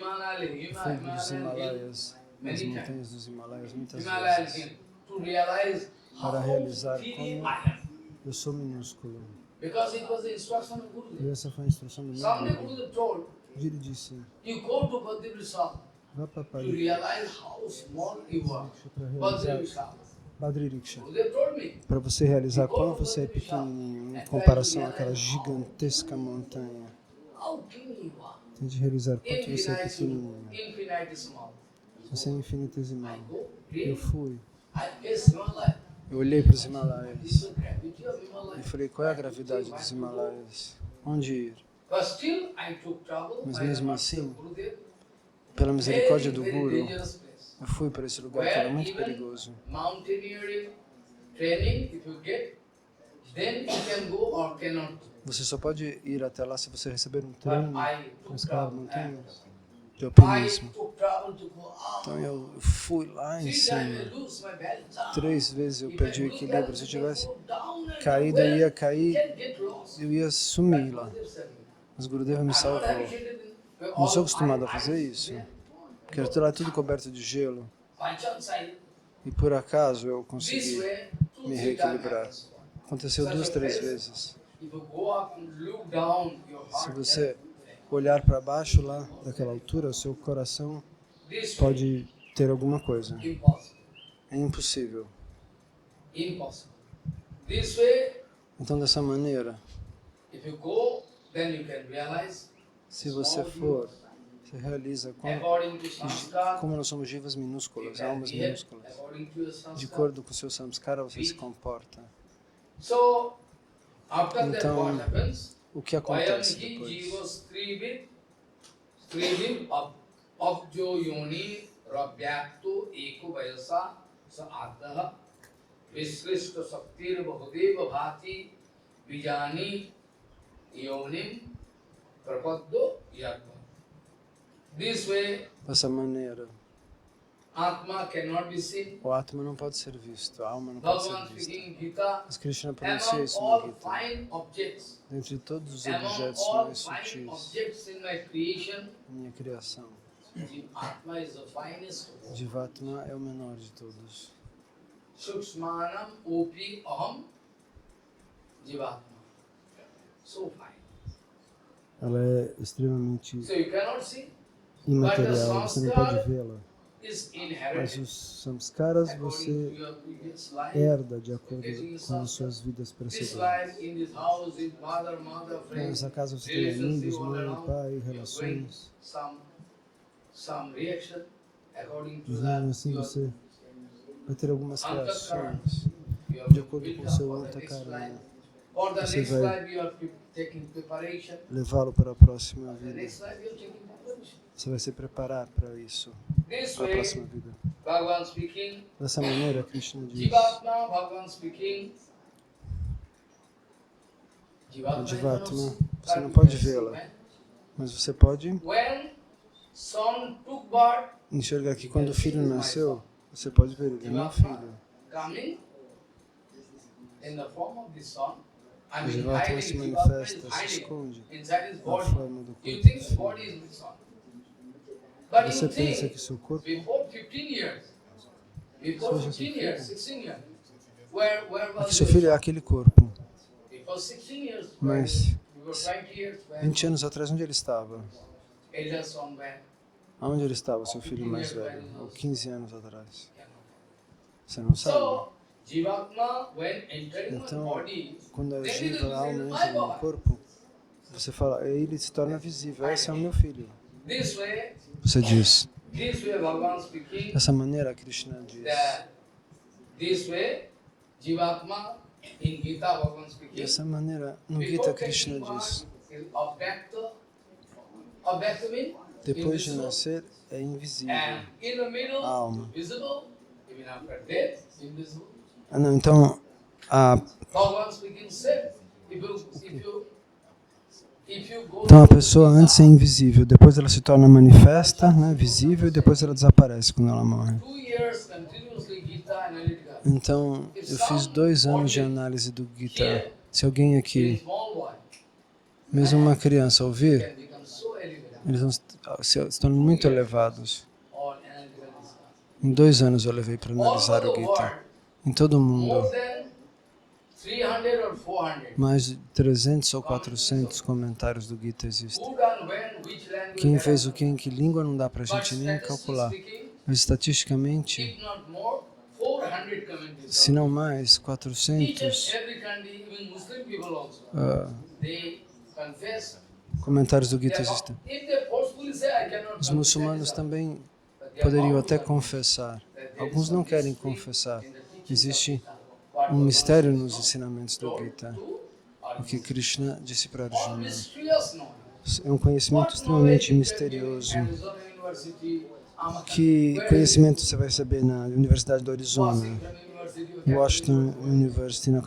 dos Himalaias, nas montanhas dos Himalaias, muitas vezes, para realizar como eu sou minúsculo. E essa foi a instrução do meu Guru. Ele disse: vá para Paris para realizar Badri Riksha, para você realizar como você é pequenininho em comparação àquela gigantesca montanha. Tente realizar quanto você é pequenininho. Você é infinitesimal. Eu fui. Eu olhei para os Himalaias e falei, qual é a gravidade dos Himalaias? Onde ir? Mas mesmo assim, pela misericórdia do Guru, eu fui para esse lugar que era muito perigoso. Você só pode ir até lá se você receber um treino para escalar montanhas de alpinismo. Então eu fui lá em cima. 3 vezes eu perdi o equilíbrio. Se eu tivesse caído, eu ia cair, eu ia sumir lá. Mas Gurudeva me salvou. Não sou acostumado a fazer isso, porque eu estou lá tudo coberto de gelo. E por acaso eu consegui me reequilibrar. Aconteceu 2, 3 vezes. Se você olhar para baixo lá daquela altura, o seu coração pode ter alguma coisa. É impossível. Então, dessa maneira, se você for, você realiza como nós somos jivas minúsculas, almas minúsculas. De acordo com o seu samskara, você se comporta. Então, o que acontece depois? Viskrishta Saktir Bahudeva Bhati Vijani Yonim Prapaddo Yatma. This way, Dessa maneira, Atma cannot be seen. o Atma não pode ser visto, a alma não pode ser Bhagavan vista. speaking Gita, Mas Krishna pronuncia among isso no all Gita. fine objects, Dentre todos os among objetos all mais fine sutis objects in my creation, minha criação, Atma is the finest of all. Jivatma é o menor de todos. Sukshmanam Opi Aham Jivatma. So fine. Ela é extremamente So you cannot see, imaterial, você não pode vê-la. is Mas inherited os samskaras according você to your previous life. herda de acordo com as suas vidas This precedentes. life in this house is mother, friends, Nessa casa você tem relationship amigos, all mãe, around. pai, You're going relações. some reaction according to Mesmo that. assim Your você vai ter algumas Antakaran. reações You have de to acordo build com o up seu for the next life. antakarana. For the Você next vai life, you are taking preparation. levá-lo para a próxima For the vida. next life, you are taking preparation. Você vai se preparar para isso, This para a way, próxima vida. Bhagavan speaking, Dessa maneira, Krishna diz, Jivatma, Bhagavan speaking. a Jivatma, Jivatma, você não pode vê-la, mas você pode when son took birth, enxergar que quando o filho nasceu, você pode ver ele, é meu filho. coming in the form of the son. I A mean, Jivatma hiding, se Jivatma is manifesta, se hiding esconde inside his na body. forma do You corpo think do the filho. body is the son. But Você you pensa think, que seu corpo before 15 years, before Seja 15 seu years, 16 years, where que was seu the filho é son? aquele corpo. Before 16 years, Mas you were 20 years, 20 anos atrás, onde ele estava? elder son where? Aonde ele estava, seu filho mais velho? Ou 15 anos atrás? Você não sabe. So, Jivatma, when entering the Então, body, quando a then it jiva, will a alma say, entra "My no boy." corpo, você fala, ele se torna visível, esse é o meu filho. This way, Você diz. Bhagavan speaking, Dessa maneira, Krishna diz. that this way, Jivatma, in Gita, Bhagavan speaking, Dessa maneira, no before Gita, taking Krishna birth, diz. is Abhyakta means Depois de invisible, nascer, é invisível. and in the middle, A alma. visible, even after death, invisible. Ah, não, então, a Bhagavan speaking said, if you go Então a pessoa antes é invisível, depois ela se torna manifesta, né, visível, e depois ela desaparece quando ela morre. 2 years continuously Gita Analytica, Então eu fiz 2 anos de análise do Gita. Se alguém aqui, small boy, mesmo uma criança, ouvir, can become so elevated, eles vão se tornam muito elevados. all analytical discussion. Em 2 anos eu levei para All analisar over o the Gita. world, Em todo o mundo, more than 300 or 400. mais de 300 ou 400 comentários do Gita existem. Who done when, which language, Quem fez o que em que língua não dá para a but gente nem statistically calcular. speaking, Mas estatisticamente, if not more, 400 commentaries. se não mais, Each and 400 every country, even Muslim people also, ah, they confess. comentários do Gita They are not- existem. If they forcefully say, I cannot Os confess, muçulmanos that is também all. But they are poderiam bound até to confessar. that there is Alguns some não querem mystery confessar. in the teachings Existe of Gita. What um the mistério Lord nos ensinamentos do told Gita, to o Arjuna. que Krishna disse para All Arjuna. mysterious knowledge. É um conhecimento What extremamente knowledge you misterioso. can get in Arizona University, Que where is conhecimento você vai receber na Universidade do Arizona, Washington University, Washington University, na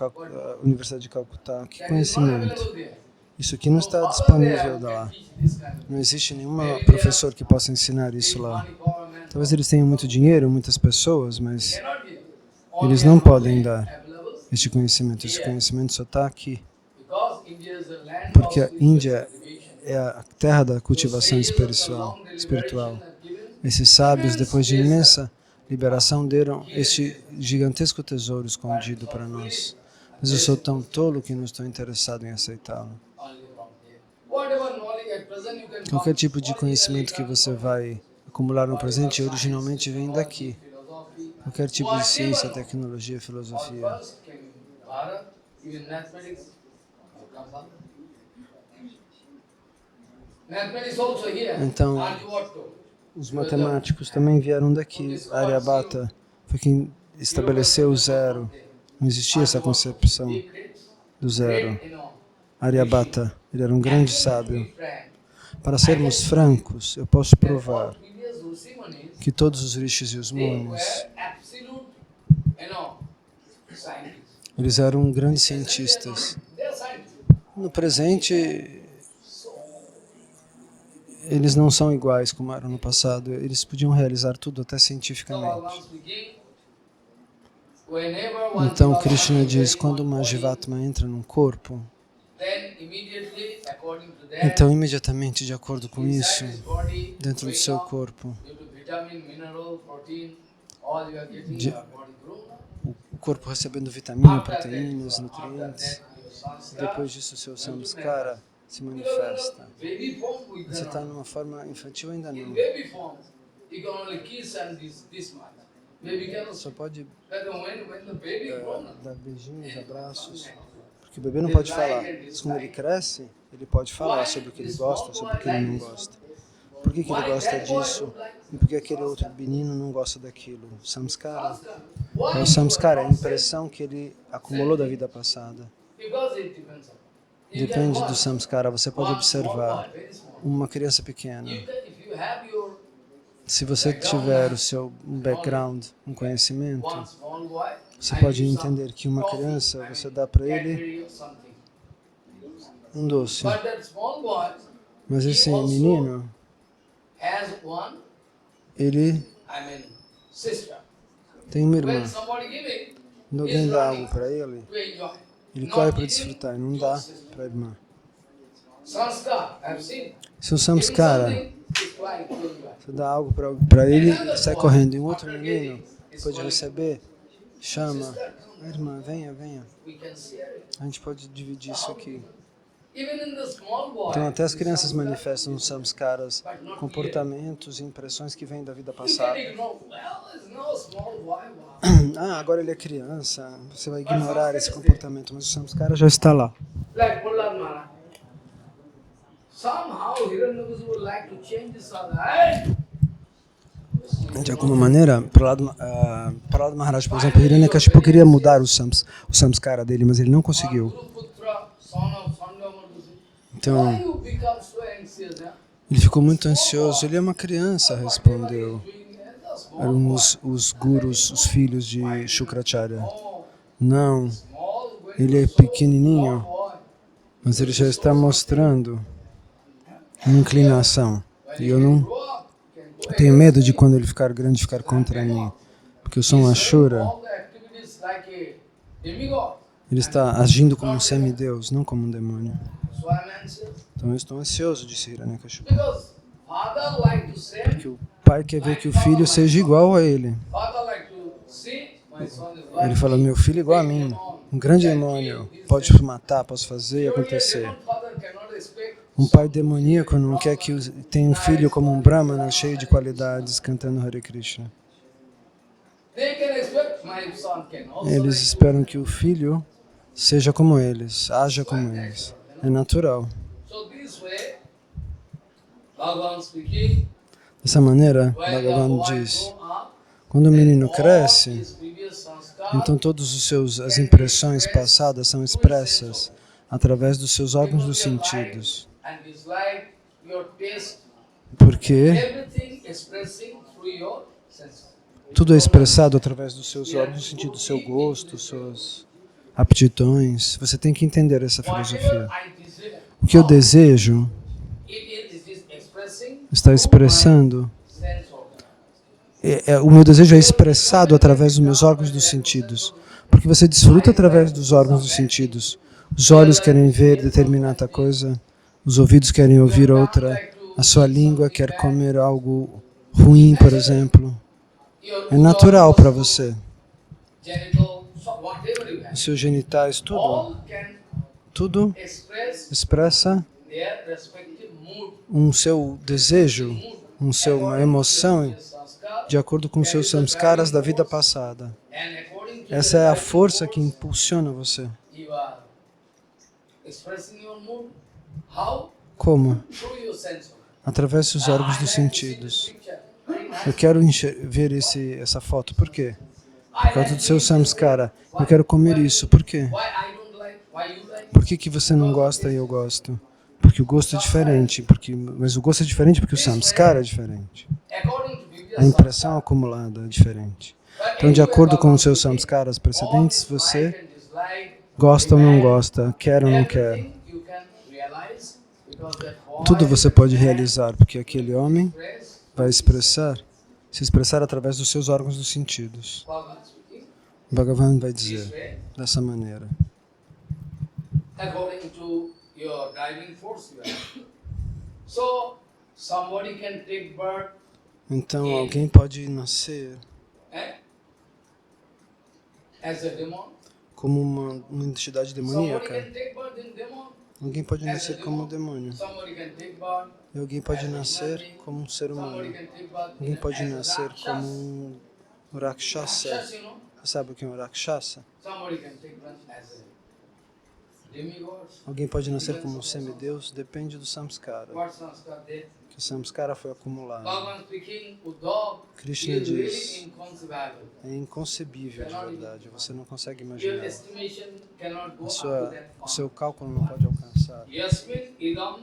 Universidade de Calcutá? Que That is not conhecimento? available there. Isso aqui não No está father disponível there lá. can teach this kind of Não existe nenhum Maybe professor que possa ensinar thing. isso lá. Money, power, man, Talvez eles tenham muito dinheiro, muitas pessoas, mas cannot give. eles Only não are podem dar available este conhecimento. Esse conhecimento só está aqui, because India is a land porque a of Índia cultivation. é a terra da cultivação Sages of the espiritual. long deliberation have given Esses sábios, depois de imensa liberação, deram este gigantesco tesouro escondido para nós. Mas eu sou tão tolo que não estou interessado em aceitá-lo. only from there. Whatever knowledge at present you can Qualquer tipo de find, conhecimento que você vai acumular no presente originalmente vem daqui. philosophy, Qualquer tipo de ciência, tecnologia, filosofia. first came Bharat, even mathematics comes up. Mathematics also here. Então, Arjuna. os matemáticos também vieram daqui. Aryabhata foi quem estabeleceu o zero. Não existia essa concepção do zero. Aryabhata, ele era um grande sábio. Para sermos francos, eu posso provar que todos os rishis e os munis scientists. Eles eram grandes cientistas. They are scientists. No presente, eles não são iguais como eram no passado. Eles podiam realizar tudo, até So cientificamente. Bhagavan speaking, whenever one Então, Jivatma Krishna enters diz, in quando one uma body, Jivatma entra num corpo, then immediately, according to that, então imediatamente, de acordo com isso, inside his body, dentro do seu growing up, corpo, due to vitamin, mineral, protein, all you are getting, De- your body grown up. o corpo recebendo vitamina, After that, proteínas, after nutrientes, that, your sanskara, depois disso o seu samskara se manifesta. baby form we Você está cannot. numa forma infantil ainda In não. baby form, you can only kiss and this much. Baby cannot. Só pode But when the baby grown up, dar beijinhos, abraços, porque o bebê não pode falar. Mas quando ele cresce, ele pode falar sobre o que ele gosta, sobre o que ele não gosta. Por que ele gosta disso e por que aquele outro menino não gosta daquilo? Samskara. É o samskara, a impressão que ele acumulou da vida passada. because it depends on. You can Depende do watch samskara. Você pode one small observar boy, very small. uma criança pequena. You can, if you have your Se você tiver o seu background, um conhecimento, one small boy, você and pode you entender que uma coffee, criança, I mean, você dá para ele Cadbury or something. um doce. But that small boy Mas esse menino, has one, ele I mean, sister. tem uma irmã. When somebody giving, Quando alguém dá algo para ele, to enjoy. ele Not corre para giving desfrutar e não to dá sister. para a irmã. Sanskar, I've seen. Se o Giving samskara, something, it's flying to enjoy. você dá algo para ele, sai correndo. E um outro menino, depois de receber, chama, irmã, venha, venha. We can share it. A gente pode dividir isso aqui. Even in the small boy, Então até as crianças samskar, manifestam nos samskaras comportamentos e impressões que vêm da vida you can passada. ignore. Well, it's no small boy. Wow. Ah, agora ele é criança, você vai ignorar esse comportamento, mas o samskara já está lá. Like Prahlad Maharaj. Somehow Hiranyakashipu would like to change this all. Hey! De alguma maneira, Prahlad Maharaj, por exemplo, Hiranyakashipu queria mudar o samskara dele, mas ele não conseguiu. Guruputra, son of Sangamardusi. Então, Why you become so anxious? Yeah? ele ficou muito ansioso. Ele é uma criança, respondeu. Eram os gurus, os filhos de Shukracharya. Não, ele é pequenininho, mas ele já está mostrando uma inclinação. E eu não tenho medo de quando ele ficar grande ficar contra mim, porque eu sou um Ashura. All the activities like a demigod. Ele está agindo como um semideus, não como um demônio. So I'm anxious. Então eu estou ansioso, disse Hiranyakashipu, Because father like to say, porque o pai quer ver que o filho seja igual a ele. father like to see, my son is like Ele fala, meu filho é igual a mim, um grande demônio, pode matar, posso fazer e acontecer. father cannot expect. Um pai demoníaco não quer que tenha um filho como um brahmana cheio de qualidades cantando Hare Krishna. They can expect my son can also. Eles esperam que o filho seja como eles, haja como eles. É natural. So this way, Bhagavan speaking, Dessa maneira, when the Bhagavan boy diz, grow up, quando o menino all cresce, his previous sanskar então todos as impressões passadas são expressas através dos seus órgãos dos sentidos. and it's like your taste, Porque everything expressing through your senses. tudo é expressado através dos seus órgãos dos sentidos, do seu gosto, suas aptidões. Você tem que entender essa filosofia. Whatever I desire, O que eu desejo it is expressing está expressando, sense organ. o meu desejo é expressado através dos meus órgãos dos sentidos. Porque você desfruta através dos órgãos dos sentidos. Os olhos querem ver determinada coisa, os ouvidos querem ouvir outra, a sua língua quer comer algo ruim, por exemplo. É natural para você. Genital, so whatever you have, Os seus genitais, all can tudo express expressa their respective mood, um seu desejo, uma emoção sanskar, de acordo com seus samskaras da vida passada. and according to Essa é a força que impulsiona você. you are expressing your mood. How? Como? Through your sense organ. Através dos órgãos dos sentidos. Eu quero ver essa foto. Por quê? Por causa do seu samskara. Eu quero comer isso. Por quê? Why I don't like? Why you like? Por que você não gosta e eu gosto? Porque o gosto é diferente. Mas o gosto é diferente porque o samskara é diferente. According to A previous impressão acumulada é diferente. Então, de acordo com os seus samskaras precedentes, você gosta ou não gosta, quer ou não quer. Tudo você pode realizar, porque aquele homem vai se expressar através dos seus órgãos dos sentidos. Bhagavan vai dizer dessa maneira. According to your driving force, you have. So, somebody can take birth. Então, alguém pode nascer As a demon. como uma entidade Somebody demoníaca. can take birth in demon. Alguém pode nascer como um demônio. Somebody can take birth. E alguém pode nascer como um ser humano. Somebody can take birth Alguém pode as a nascer Rakshasa. como um Rakshasa. Rakshasa, you know. Sabe o que é um Rakshasa? Somebody can take birth as a demigod. Alguém pode nascer como um semideus, depende do samskara. What sanskar they? Que o samskara foi acumulado. Bhagavan speaking, Uddhav, Krishna is really diz, inconceivable. é inconcebível de verdade, você não consegue Your imaginar. estimation cannot go O up to that o point. seu cálculo não pode alcançar. Yasmin idam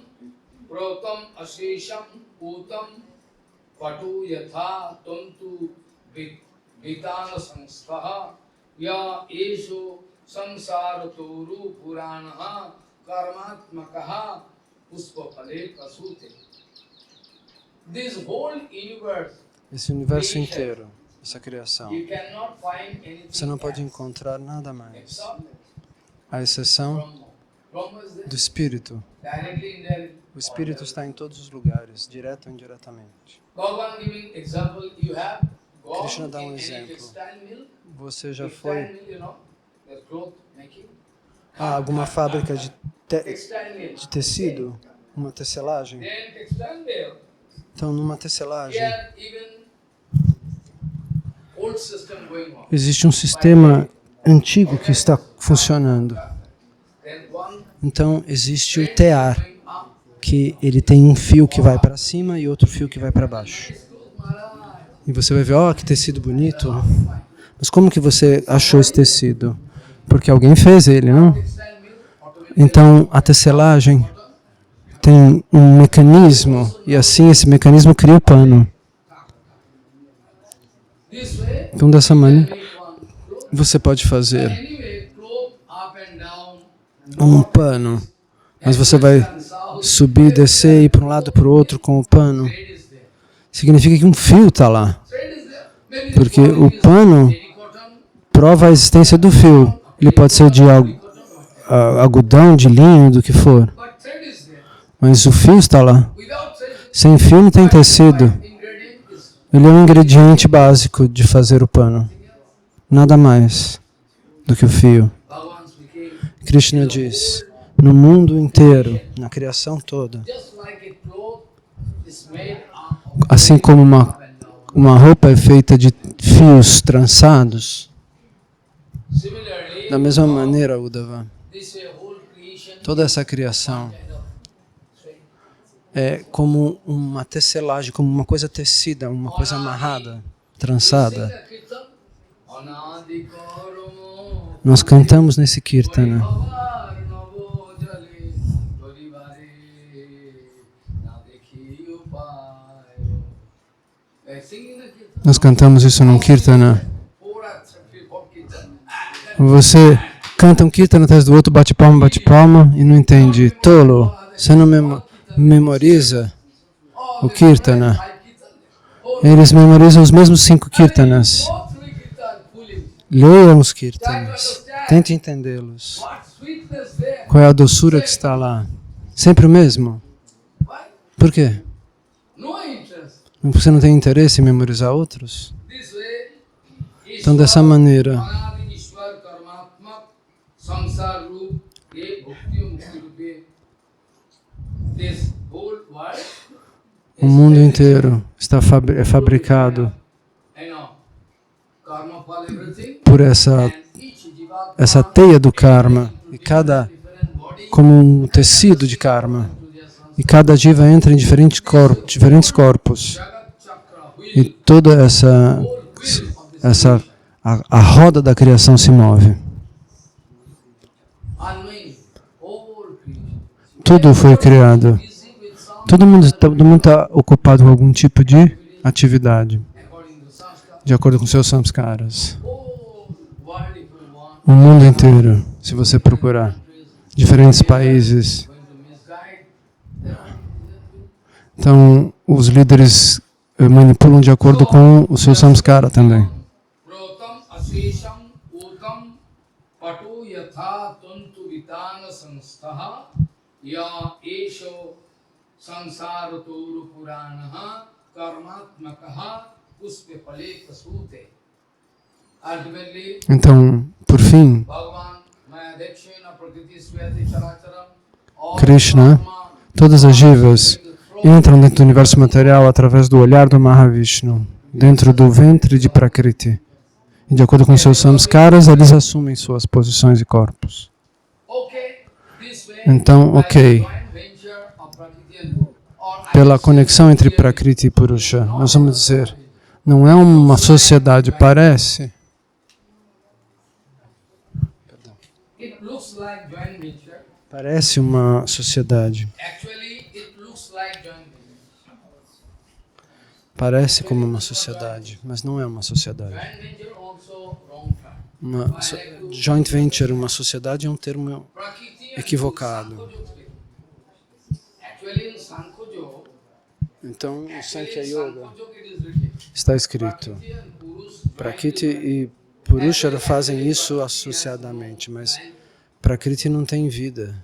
protam ashesham utam patu yatha tantu vitana samstha ya esho samsara toru puranaha karmatmakaha puspapale pasute. This whole universe, Esse universo inteiro, essa criação, you cannot find anything você não pode else encontrar nada mais, except à exceção Brahma. Brahma is there, do Espírito. directly, indirectly. O Espírito está em todos os lugares, direto ou indiretamente. Bhagavan giving example, you have gone Krishna dá in um any exemplo. textile mill. Você já Textile foi mill, you know, the cloth making. a alguma fábrica de Textile mill. tecido, uma tecelagem? Then textile mill. Então, numa tecelagem, Here even old system going on. existe um sistema antigo que está funcionando. Then one Então, existe o tear, going up. que ele tem um fio que vai para cima e outro fio que vai para baixo. Nice cloth, Maharaj. E você vai ver, ó, que tecido bonito. Mas como que você achou esse tecido? Porque alguém fez ele, não? Textile mill, automatically. Então, a tecelagem tem um mecanismo, e assim esse mecanismo cria o pano. This way, Então, dessa you can maneira, make one cloth. você pode fazer Anyway, cloth up and down. um pano, mas você vai And south. subir, descer, ir para um lado para o outro com o pano. Thread is there. Significa que um fio está lá, Thread is there. Maybe porque the o is pano terracotta, prova a existência do fio. Ele pode ser de algodão, de linho, do que for, but thread is there. mas o fio está lá. Without thread, Sem fio não tem tecido. ingredient is Ele é um ingrediente básico de fazer o pano. Nada mais do que o fio. Bhagavan speaking. Krishna diz, no mundo inteiro, na criação toda, Just like a cloth is made up of assim como uma roupa é feita de fios trançados, similarly, da mesma maneira, Uddhava, this whole creation toda essa criação kind of thread. é como uma tecelagem, como uma coisa tecida, uma coisa amarrada, trançada. Sing the kirtan. Anadi karmo Nós cantamos nesse Kirtana. bhavar navo jale dorivare na dekhi upayo. Singing the kirtan. Nós cantamos isso num Kirtana. Você canta um Kirtana atrás do outro, bate palma e não entende. Tolo, você não memoriza o Kirtana. Eles memorizam os mesmos 5 Kirtanas. Leiam os Kirtanas. Tente entendê-los. Qual é a doçura que está lá? Sempre o mesmo. Por quê? Você não tem interesse em memorizar outros? Então, dessa maneira, o mundo inteiro é fabricado por essa teia do karma, e como um tecido de karma, e cada jiva entra em diferentes corpos, e toda a roda da criação se move. Tudo foi criado. Todo mundo está ocupado com algum tipo de atividade. de acordo com seus samskaras. world, if you want, O mundo inteiro, se você procurar, diferentes países. going to misguide. Então, os líderes manipulam de acordo com o seu samskara também. Rotam asesham utam patu yatha tuntu vitana sanstha ya esho sansaratur puranaha karmatmakaha puspe pale pasute. Ultimately, Então, por fim, Bhagavan Mayadekshena Prakriti Swati Characharam, all Krishna, Brahma, todas as jivas entram dentro do universo material através do olhar do Mahavishnu, dentro do ventre de Prakriti. E de acordo com seus samskaras, eles assumem suas posições e corpos. okay, this way, Então, by ok, joint venture of Prakriti and Purusha, or I pela would say conexão entre clearly, Prakriti e Purusha, nós vamos dizer, não é uma sociedade, parece. it looks like joint venture. Parece uma sociedade. Actually, it looks like joint venture. Parece como uma sociedade, mas não é uma sociedade. Joint venture also wrong term. Joint venture, uma sociedade, é um termo Prakriti and equivocado. Sankhya Yoga. Actually, in Sankhya Yoga, Então, o Sankhya in Yoga Sankhya Yoga it is written, está escrito. Prakriti and Purusha Prakriti e Purusha fazem isso associadamente, mas Prakriti não tem vida.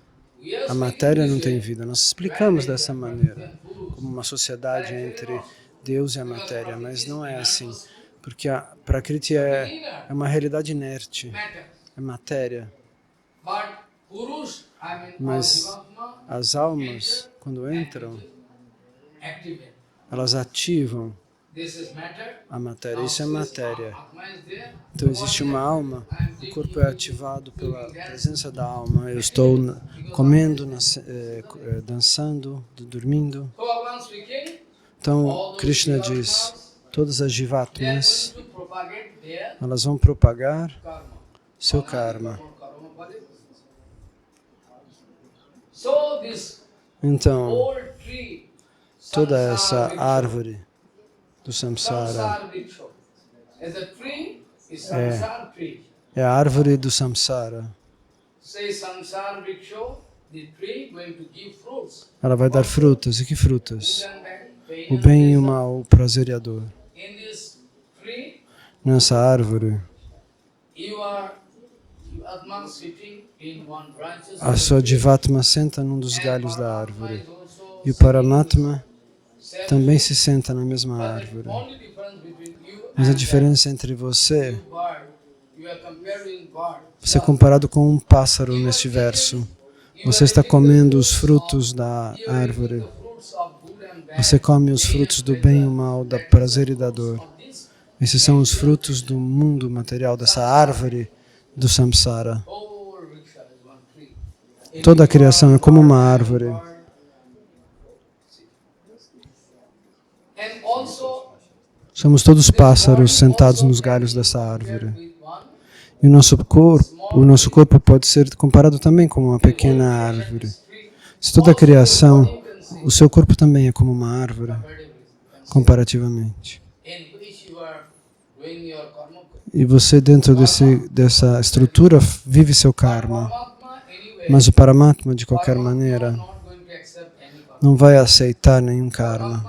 A matéria não tem vida. Nós explicamos dessa maneira, como uma sociedade entre Deus e a matéria, mas não é assim, porque a Prakriti é uma realidade inerte, matter. é matéria. But Purusha, I mean, Mas Jivatma, as almas, quando entram, activate. elas ativam This is matter. a matéria. Isso é matéria. Atma is there. Então existe uma alma, o corpo é ativado pela presença da alma. Eu estou comendo, dançando, dormindo. So Bhagavan speaking, Então Krishna diz, todas as they are jivatmas, going to propagate their elas vão propagar karma. seu karma. Karma bhale. So this Então, whole tree, toda samsara essa vriksha, árvore do samsara samsara vriksha. As a tree is samsara tree. é a árvore do samsara. Say samsara vriksha, the tree going to give fruits. Ela vai dar frutas. E que frutas? Good and bad, pain O and bem e o pleasure. mal, o prazer e a dor. In this tree, Nessa árvore, you are Atma sitting in one branches. a sua Jivatma senta num dos galhos da árvore. E o Paramatma também se senta na mesma árvore. Mas a diferença entre você é comparado com um pássaro neste verso. Você está comendo os frutos da árvore. Você come os frutos do bem e o mal, da prazer e da dor. Esses são os frutos do mundo material, dessa árvore do samsara. Toda a criação é como uma árvore. Somos todos pássaros sentados nos galhos dessa árvore. E o nosso corpo pode ser comparado também com uma pequena árvore. Se toda a criação, o seu corpo também é como uma árvore, comparativamente. E você, dentro dessa estrutura, vive seu karma. Mas o Paramatma, de qualquer maneira, não vai aceitar nenhum karma.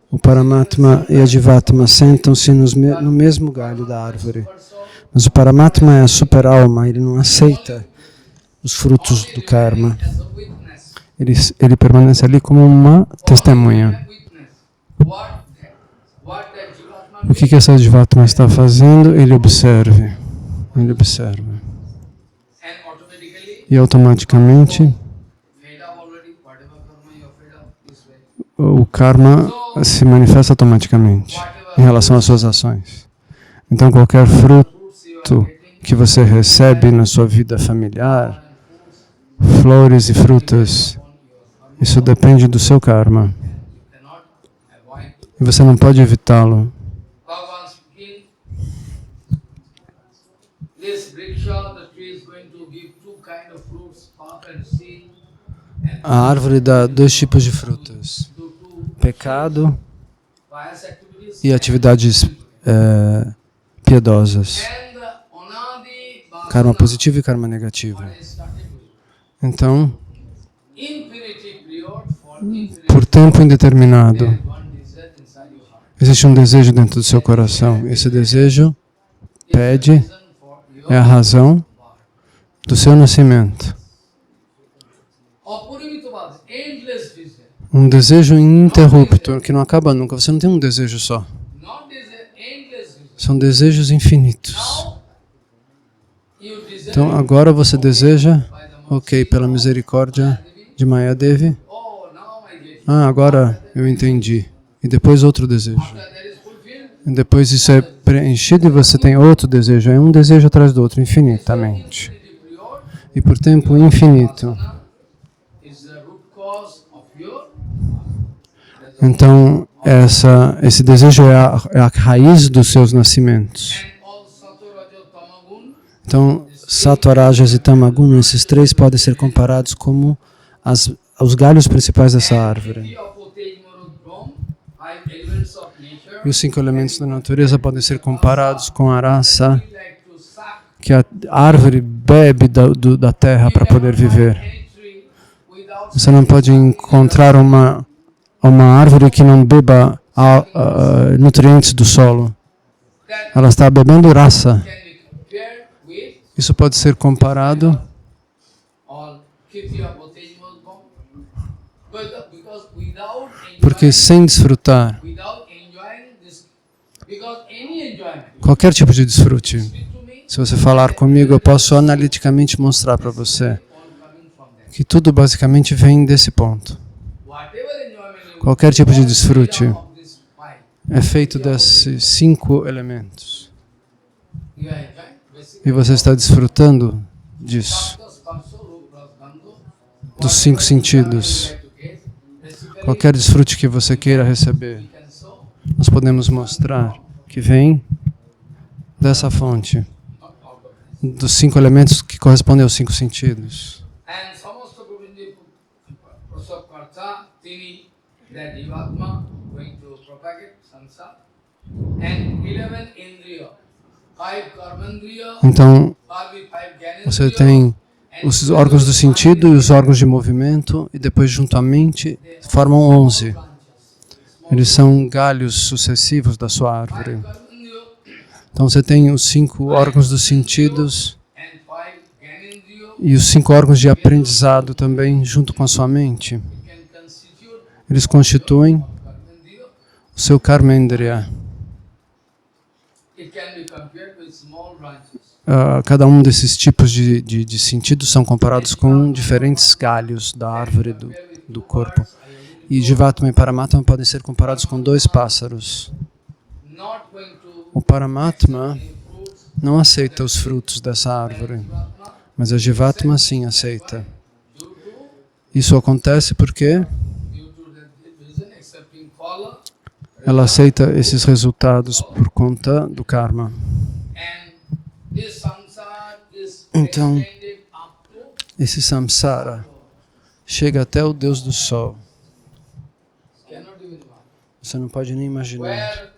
O Paramatma e a Jivatma sentam-se no mesmo galho da árvore. Mas o Paramatma é a super-alma, ele não aceita os frutos do karma. Ele permanece ali como uma testemunha. O que essa Jivatma está fazendo? Ele observa. Ele observa. E automaticamente o karma se manifesta automaticamente em relação às suas ações. Então qualquer fruto que você recebe na sua vida familiar, flores e frutas, isso depende do seu karma. E você não pode evitá-lo. A árvore dá dois tipos de frutas: pecado e atividades piedosas. And the anadi Karma vasana, positivo e karma negativo. what I started with. Então, Infinity period for infinity, por tempo indeterminado, there is one desire inside your heart. existe um desejo dentro do seu coração. Esse desejo pede, Reason for your é a razão birth. do seu nascimento. Apurimitavad, endless vision. Um desejo ininterrupto, que não acaba nunca. Você não tem um desejo só. Not desire, endless vision. São desejos infinitos. Now, you desire Então agora você deseja, ok, pela misericórdia de Maya Devi. oh, now I get it. Agora eu entendi. E depois outro desejo. After that is fulfilled, E depois isso é preenchido e você tem outro desejo. É um desejo atrás do outro, infinitamente. infinity period E por tempo infinito. is the root cause of your Então esse desejo é a raiz dos seus nascimentos. and all sattva-raja tamagun. Então, Sattva, Rajas e Tamaguna, esses três podem ser comparados como os galhos principais dessa árvore. E os 5 elementos da natureza podem ser comparados com a rasa, que a árvore bebe da terra para poder viver. Você não pode encontrar uma árvore que não beba nutrientes do solo. Ela está bebendo rasa. Isso pode ser comparado porque sem desfrutar qualquer tipo de desfrute, se você falar comigo, eu posso analiticamente mostrar para você que tudo basicamente vem desse ponto. Qualquer tipo de desfrute é feito desses 5 elementos. E você está desfrutando disso, dos 5 sentidos. Qualquer desfrute que você queira receber, nós podemos mostrar que vem dessa fonte, dos 5 elementos que correspondem aos 5 sentidos. Então, você tem os órgãos do sentido e os órgãos de movimento, e depois, juntamente, formam 11. Eles são galhos sucessivos da sua árvore. Então, você tem os 5 órgãos dos sentidos e os 5 órgãos de aprendizado também, junto com a sua mente. Eles constituem o seu Karmendriya. Cada um desses tipos de sentidos são comparados com diferentes galhos da árvore do corpo. E Jivatma e Paramatma podem ser comparados com 2 pássaros. O Paramatma não aceita os frutos dessa árvore, mas a Jivatma sim aceita. Isso acontece porque ela aceita esses resultados por conta do karma. Então, esse samsara chega até o Deus do Sol. Você não pode nem imaginar.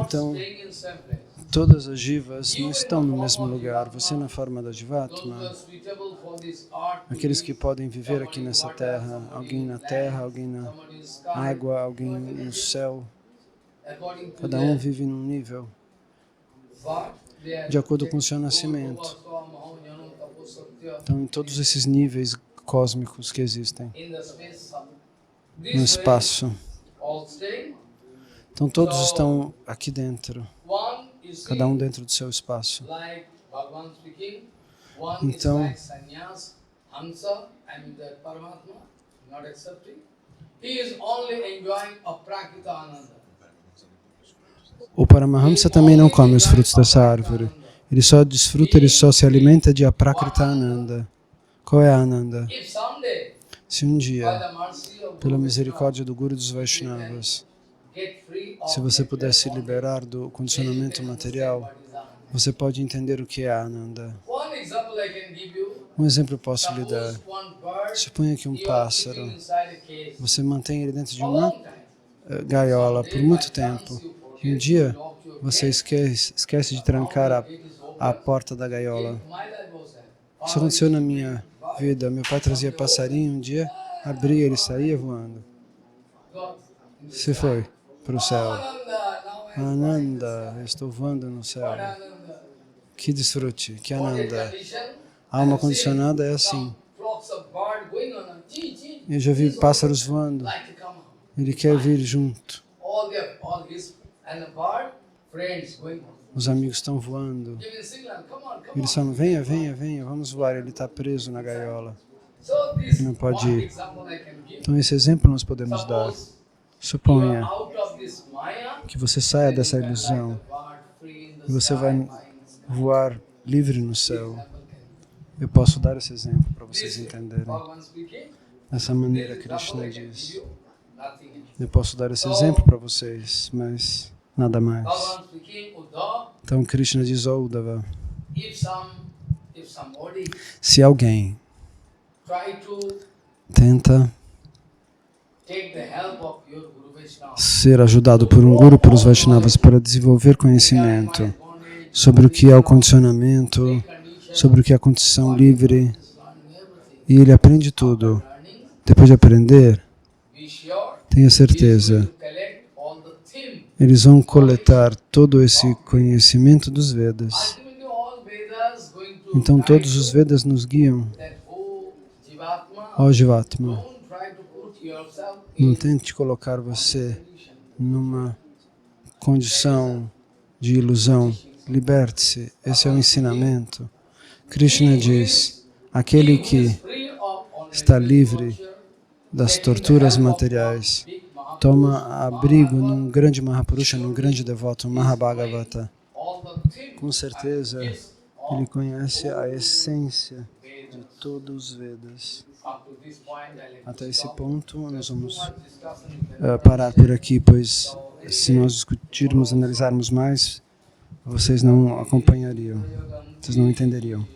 Então, todas as jivas não estão no mesmo lugar. Você na forma da Jivatma, aqueles que podem viver aqui nessa terra, alguém na terra, alguém na água, alguém no céu. Cada um vive num nível de acordo com o seu nascimento. Então, em todos esses níveis cósmicos que existem no espaço. Então, todos estão aqui dentro, cada um dentro do seu espaço. Então, o Paramahamsa também não come os frutos dessa árvore. Ele só desfruta, ele só se alimenta de Aprakrita Ananda. Qual é a Ananda? Se um dia, pela misericórdia do Guru dos Vaishnavas, se você puder se liberar do condicionamento material, você pode entender o que é Ananda. Um exemplo eu posso lhe dar. Suponha que um pássaro, você mantém ele dentro de uma gaiola por muito tempo. Um dia você esquece de trancar a porta da gaiola. Isso aconteceu na minha vida. Meu pai trazia passarinho um dia, abria, ele saía voando. Você foi para o céu. Ananda, eu estou voando no céu. Que desfrute, que Ananda. A alma condicionada é assim. Eu já vi pássaros voando. Ele quer vir junto. Os amigos estão voando. Eles falam, venha, venha, venha, vamos voar. Ele está preso na gaiola. Não pode ir. Então esse exemplo nós podemos dar. Suponha que você saia dessa ilusão e você vai voar livre no céu. Eu posso dar esse exemplo para vocês entenderem. Dessa maneira Krishna diz. Eu posso dar esse exemplo para vocês, mas nada mais. Então Krishna diz, ó Uddhava, se alguém tenta ser ajudado por um Guru, pelos Vaishnavas, para desenvolver conhecimento sobre o que é o condicionamento, sobre o que é a condição livre, e ele aprende tudo. Depois de aprender, tenha certeza, eles vão coletar todo esse conhecimento dos Vedas. Então todos os Vedas nos guiam. Ó Jivatma, não tente colocar você numa condição de ilusão. Liberte-se. Esse é o ensinamento. Krishna diz, aquele que está livre das torturas materiais, toma abrigo num grande Mahapurusha, num grande devoto, um Mahabhagavata. Com certeza, ele conhece a essência de todos os Vedas. Até esse ponto, nós vamos parar por aqui, pois se nós discutirmos, analisarmos mais, vocês não acompanhariam, vocês não entenderiam.